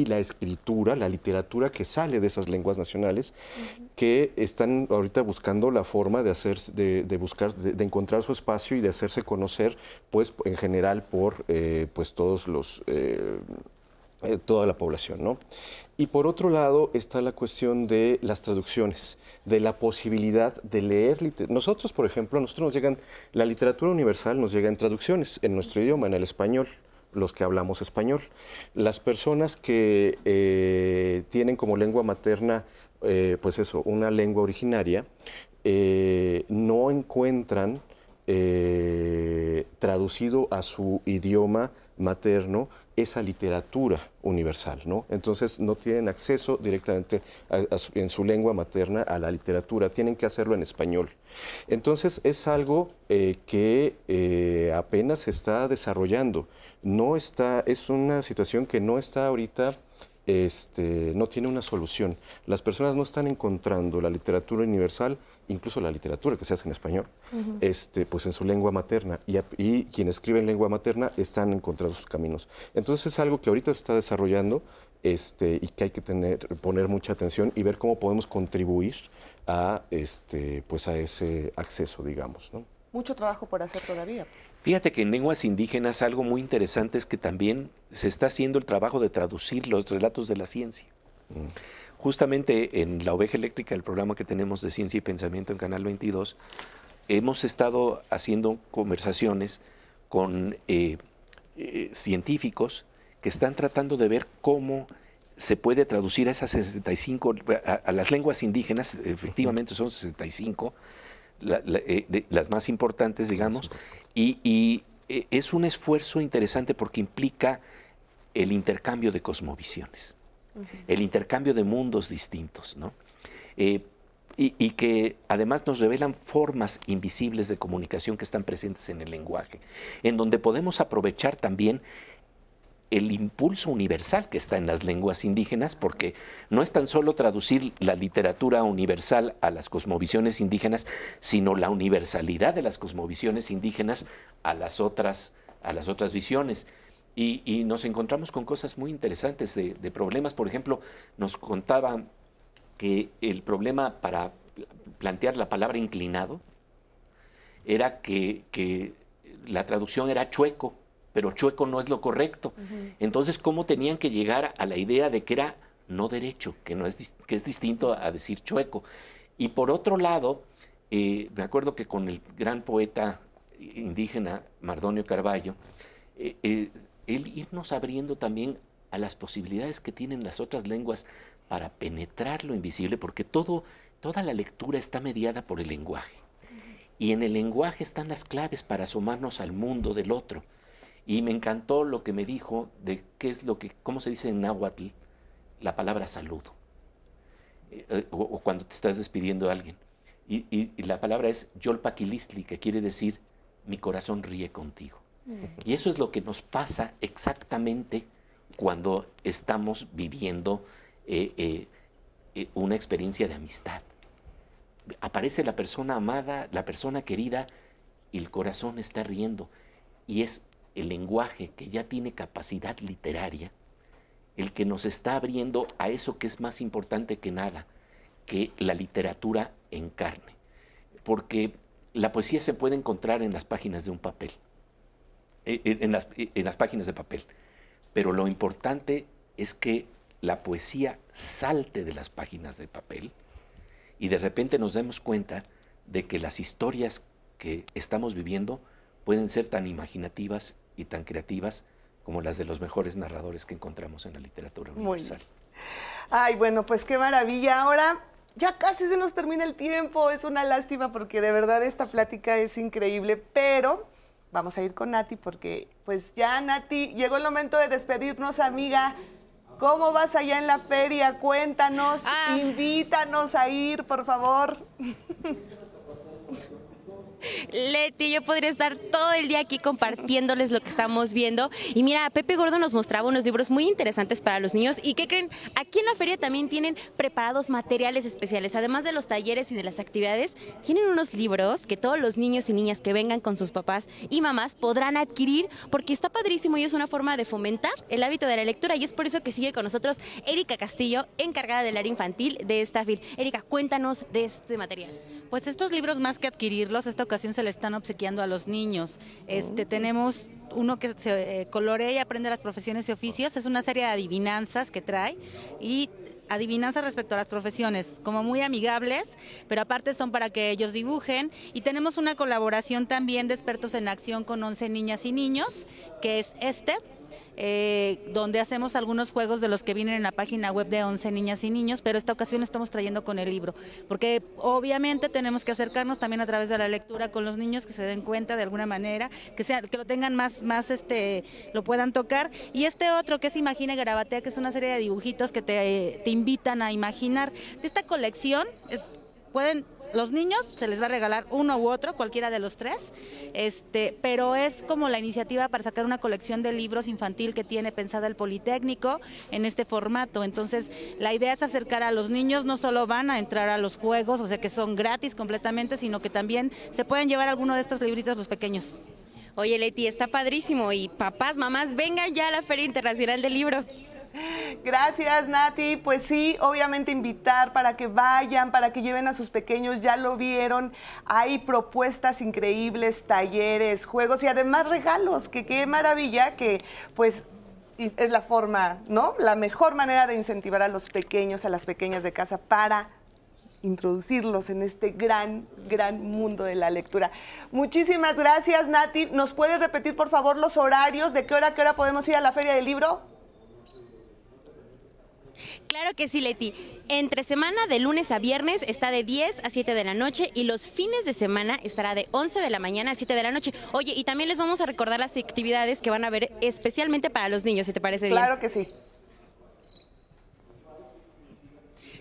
la escritura, la literatura que sale de esas lenguas nacionales, que están ahorita buscando la forma de de encontrar su espacio y de hacerse conocer, pues en general por pues toda la población, ¿no? Y por otro lado está la cuestión de las traducciones, de la posibilidad de leer. Nosotros, por ejemplo, la literatura universal nos llega en traducciones, en nuestro idioma, en el español, los que hablamos español. Las personas que tienen como lengua materna, pues eso, una lengua originaria, no encuentran traducido a su idioma materno esa literatura universal, ¿no? Entonces no tienen acceso directamente en su lengua materna a la literatura, tienen que hacerlo en español. Entonces es algo que apenas se está desarrollando, es una situación que no está ahorita, no tiene una solución. Las personas no están encontrando la literatura universal, incluso la literatura que se hace en español, pues en su lengua materna. Y quienes escriben lengua materna están encontrando sus caminos. Entonces es algo que ahorita se está desarrollando y que hay que poner mucha atención y ver cómo podemos contribuir a, pues a ese acceso, digamos, ¿no? Mucho trabajo por hacer todavía. Fíjate que en lenguas indígenas algo muy interesante es que también se está haciendo el trabajo de traducir los relatos de la ciencia. Justamente en La Oveja Eléctrica, el programa que tenemos de Ciencia y Pensamiento en Canal 22, hemos estado haciendo conversaciones con científicos que están tratando de ver cómo se puede traducir a esas 65, a las lenguas indígenas, efectivamente son 65, las más importantes, digamos, y es un esfuerzo interesante porque implica el intercambio de cosmovisiones, el intercambio de mundos distintos, ¿no? Y que además nos revelan formas invisibles de comunicación que están presentes en el lenguaje, en donde podemos aprovechar también el impulso universal que está en las lenguas indígenas, porque no es tan solo traducir la literatura universal a las cosmovisiones indígenas, sino la universalidad de las cosmovisiones indígenas a las otras visiones. Y nos encontramos con cosas muy interesantes de problemas. Por ejemplo, nos contaba que el problema para plantear la palabra inclinado era que la traducción era chueco, pero chueco no es lo correcto. Entonces, ¿cómo tenían que llegar a la idea de que era no derecho, que es distinto a decir chueco? Y por otro lado, me acuerdo que con el gran poeta indígena Mardonio Carballo, él irnos abriendo también a las posibilidades que tienen las otras lenguas para penetrar lo invisible, porque toda la lectura está mediada por el lenguaje. Y en el lenguaje están las claves para asomarnos al mundo del otro. Y me encantó lo que me dijo de cómo se dice en náhuatl la palabra saludo, o cuando te estás despidiendo de alguien. Y la palabra es yolpaquilistli, que quiere decir mi corazón ríe contigo. Y eso es lo que nos pasa exactamente cuando estamos viviendo una experiencia de amistad. Aparece la persona amada, la persona querida, y el corazón está riendo. Y es el lenguaje, que ya tiene capacidad literaria, el que nos está abriendo a eso que es más importante que nada, que la literatura encarne. Porque la poesía se puede encontrar en las páginas de un papel, en las páginas de papel, pero lo importante es que la poesía salte de las páginas de papel y de repente nos demos cuenta de que las historias que estamos viviendo pueden ser tan imaginativas y tan creativas como las de los mejores narradores que encontramos en la literatura universal. Ay, bueno, pues qué maravilla. Ahora ya casi se nos termina el tiempo, es una lástima porque de verdad esta plática es increíble, pero vamos a ir con Nati porque pues ya, Nati, llegó el momento de despedirnos, amiga. ¿Cómo vas allá en la feria? Cuéntanos, invítanos a ir, por favor. Leti, yo podría estar todo el día aquí compartiéndoles lo que estamos viendo. Y mira, Pepe Gordo nos mostraba unos libros muy interesantes para los niños. ¿Y qué creen? Aquí en la feria también tienen preparados materiales especiales. Además de los talleres y de las actividades, tienen unos libros que todos los niños y niñas que vengan con sus papás y mamás podrán adquirir, porque está padrísimo y es una forma de fomentar el hábito de la lectura. Y es por eso que sigue con nosotros Erika Castillo, encargada del área infantil de esta FIL. Erika, cuéntanos de este material. Pues estos libros, más que adquirirlos, esta ocasión se le están obsequiando a los niños. Tenemos uno que se colorea y aprende las profesiones y oficios. Es una serie de adivinanzas que trae y adivinanzas respecto a las profesiones, como muy amigables, pero aparte son para que ellos dibujen. Y tenemos una colaboración también de expertos en acción con 11 niñas y niños, que es donde hacemos algunos juegos de los que vienen en la página web de 11 niñas y niños, pero esta ocasión estamos trayendo con el libro, porque obviamente tenemos que acercarnos también a través de la lectura con los niños, que se den cuenta de alguna manera, que lo tengan más lo puedan tocar. Y este otro que es Imagina y Garabatea, que es una serie de dibujitos que te invitan a imaginar. De esta colección los niños se les va a regalar uno u otro, cualquiera de los tres, pero es como la iniciativa para sacar una colección de libros infantil que tiene pensada el Politécnico en este formato. Entonces, la idea es acercar a los niños, no solo van a entrar a los juegos, o sea que son gratis completamente, sino que también se pueden llevar alguno de estos libritos los pequeños. Oye, Leti, está padrísimo, y papás, mamás, vengan ya a la Feria Internacional del Libro. Gracias, Nati. Pues sí, obviamente invitar para que vayan, para que lleven a sus pequeños, ya lo vieron, hay propuestas increíbles, talleres, juegos y además regalos, que qué maravilla que pues es la forma, ¿no? La mejor manera de incentivar a los pequeños, a las pequeñas de casa para introducirlos en este gran mundo de la lectura. Muchísimas gracias, Nati. ¿Nos puedes repetir, por favor, los horarios? ¿De qué hora a qué hora podemos ir a la Feria del Libro? Claro que sí, Leti. Entre semana, de lunes a viernes, está de 10 a 7 de la noche y los fines de semana estará de 11 de la mañana a 7 de la noche. Oye, y también les vamos a recordar las actividades que van a haber especialmente para los niños, si te parece bien. Claro que sí.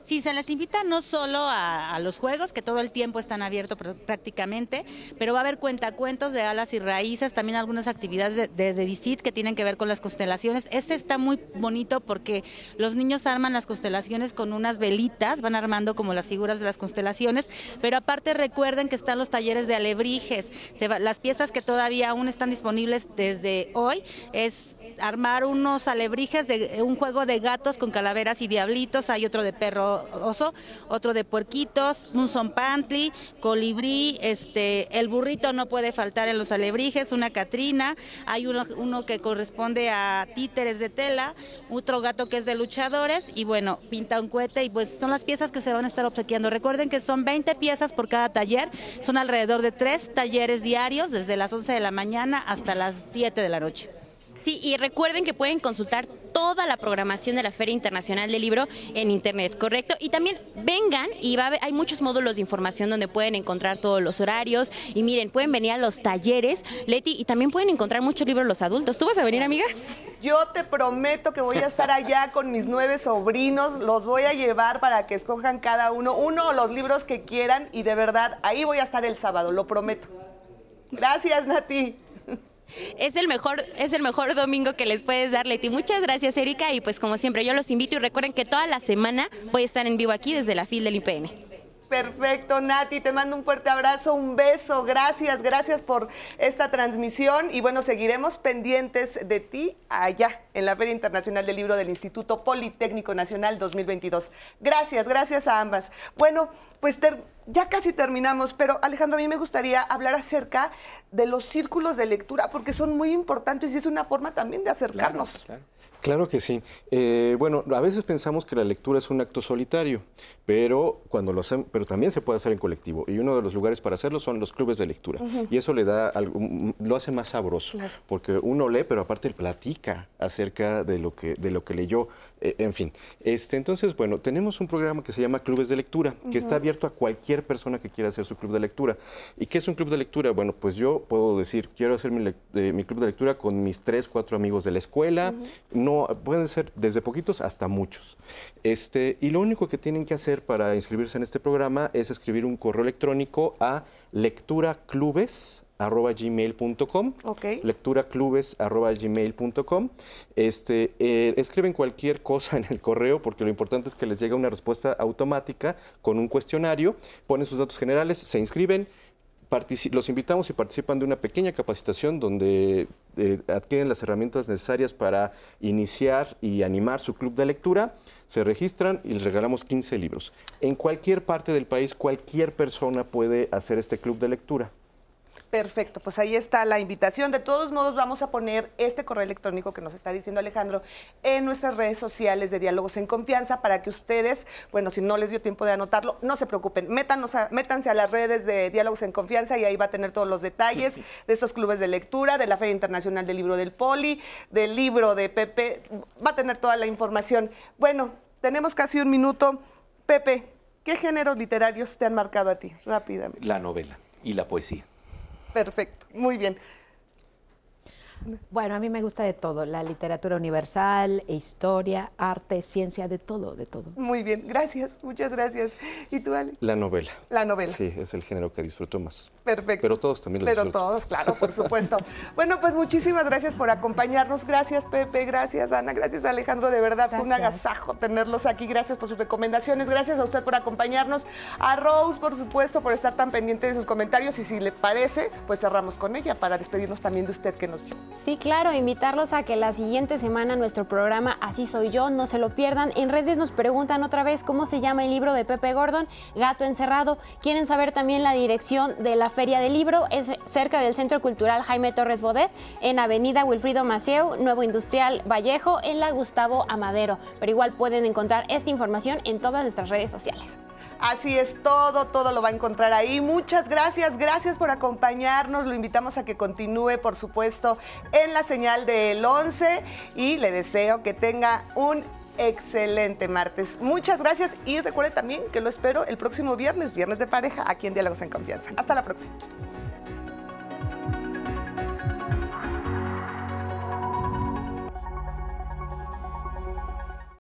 Sí, se les invita no solo a los juegos, que todo el tiempo están abiertos prácticamente, pero va a haber cuentacuentos de alas y raíces, también algunas actividades de DICIT que tienen que ver con las constelaciones. Está muy bonito porque los niños arman las constelaciones con unas velitas, van armando como las figuras de las constelaciones, pero aparte recuerden que están los talleres de alebrijes. Las piezas que todavía aún están disponibles desde hoy es armar unos alebrijes de un juego de gatos con calaveras y diablitos. Hay otro de perro oso, otro de puerquitos, un zompantli, colibrí, el burrito no puede faltar en los alebrijes, una catrina, hay uno que corresponde a títeres de tela, otro gato que es de luchadores y bueno, pinta un cohete y pues son las piezas que se van a estar obsequiando. Recuerden que son 20 piezas por cada taller, son alrededor de 3 talleres diarios desde las 11 de la mañana hasta las 7 de la noche. Sí, y recuerden que pueden consultar toda la programación de la Feria Internacional del Libro en internet, ¿correcto? Y también vengan y hay muchos módulos de información donde pueden encontrar todos los horarios y miren, pueden venir a los talleres, Leti, y también pueden encontrar muchos libros los adultos. ¿Tú vas a venir, amiga? Yo te prometo que voy a estar allá con mis 9 sobrinos, los voy a llevar para que escojan cada uno o los libros que quieran y de verdad, ahí voy a estar el sábado, lo prometo. Gracias, Nati. Es el mejor domingo que les puedes dar, Leti. Muchas gracias, Erika, y pues como siempre yo los invito y recuerden que toda la semana voy a estar en vivo aquí desde la FIL del IPN. Perfecto, Nati, te mando un fuerte abrazo, un beso, gracias por esta transmisión y bueno, seguiremos pendientes de ti allá en la Feria Internacional del Libro del Instituto Politécnico Nacional 2022. Gracias a ambas. Bueno, pues ya casi terminamos, pero Alejandro, a mí me gustaría hablar acerca de los círculos de lectura porque son muy importantes y es una forma también de acercarnos. Claro que sí. Bueno, a veces pensamos que la lectura es un acto solitario, pero también se puede hacer en colectivo. Y uno de los lugares para hacerlo son los clubes de lectura. Y eso lo hace más sabroso, porque uno lee, pero aparte platica acerca de lo que leyó. En fin, entonces, bueno, tenemos un programa que se llama Clubes de Lectura, que está abierto a cualquier persona que quiera hacer su club de lectura. ¿Y qué es un club de lectura? Bueno, pues yo puedo decir, quiero hacer mi club de lectura con mis 3, 4 amigos de la escuela. No no, pueden ser desde poquitos hasta muchos. Y lo único que tienen que hacer para inscribirse en este programa es escribir un correo electrónico a lecturaclubes@gmail.com. lecturaclubes@gmail.com. Escriben cualquier cosa en el correo, porque lo importante es que les llegue una respuesta automática con un cuestionario, ponen sus datos generales, se inscriben. Los invitamos y participan de una pequeña capacitación donde adquieren las herramientas necesarias para iniciar y animar su club de lectura. Se registran y les regalamos 15 libros. En cualquier parte del país, cualquier persona puede hacer este club de lectura. Perfecto, pues ahí está la invitación. De todos modos, vamos a poner este correo electrónico que nos está diciendo Alejandro en nuestras redes sociales de Diálogos en Confianza para que ustedes, bueno, si no les dio tiempo de anotarlo, no se preocupen, métanse a las redes de Diálogos en Confianza y ahí va a tener todos los detalles de estos clubes de lectura, de la Feria Internacional del Libro del Poli, del libro de Pepe, va a tener toda la información. Bueno, tenemos casi un minuto. Pepe, ¿qué géneros literarios te han marcado a ti? Rápidamente. La novela y la poesía. Perfecto, muy bien. Bueno, a mí me gusta de todo, la literatura universal, historia, arte, ciencia, de todo, de todo. Muy bien, gracias, muchas gracias. ¿Y tú, Ale? La novela. La novela. Sí, es el género que disfruto más. Perfecto. Pero todos también los disfruto. Pero todos, claro, por supuesto. Bueno, pues muchísimas gracias por acompañarnos. Gracias, Pepe, gracias, Ana, gracias, Alejandro. De verdad, fue un agasajo tenerlos aquí. Gracias por sus recomendaciones. Gracias a usted por acompañarnos. A Rose, por supuesto, por estar tan pendiente de sus comentarios. Y si le parece, pues cerramos con ella para despedirnos también de usted que nos vio. Sí, claro, invitarlos a que la siguiente semana nuestro programa Así Soy Yo, no se lo pierdan. En redes nos preguntan otra vez cómo se llama el libro de Pepe Gordon, Gato Encerrado. Quieren saber también la dirección de la Feria del Libro, es cerca del Centro Cultural Jaime Torres Bodet, en Avenida Wilfrido Maceo, Nuevo Industrial Vallejo, en la Gustavo Amadero. Pero igual pueden encontrar esta información en todas nuestras redes sociales. Así es, todo lo va a encontrar ahí. Muchas gracias, gracias por acompañarnos. Lo invitamos a que continúe, por supuesto, en la señal del 11 y le deseo que tenga un excelente martes. Muchas gracias y recuerde también que lo espero el próximo viernes de pareja, aquí en Diálogos en Confianza. Hasta la próxima.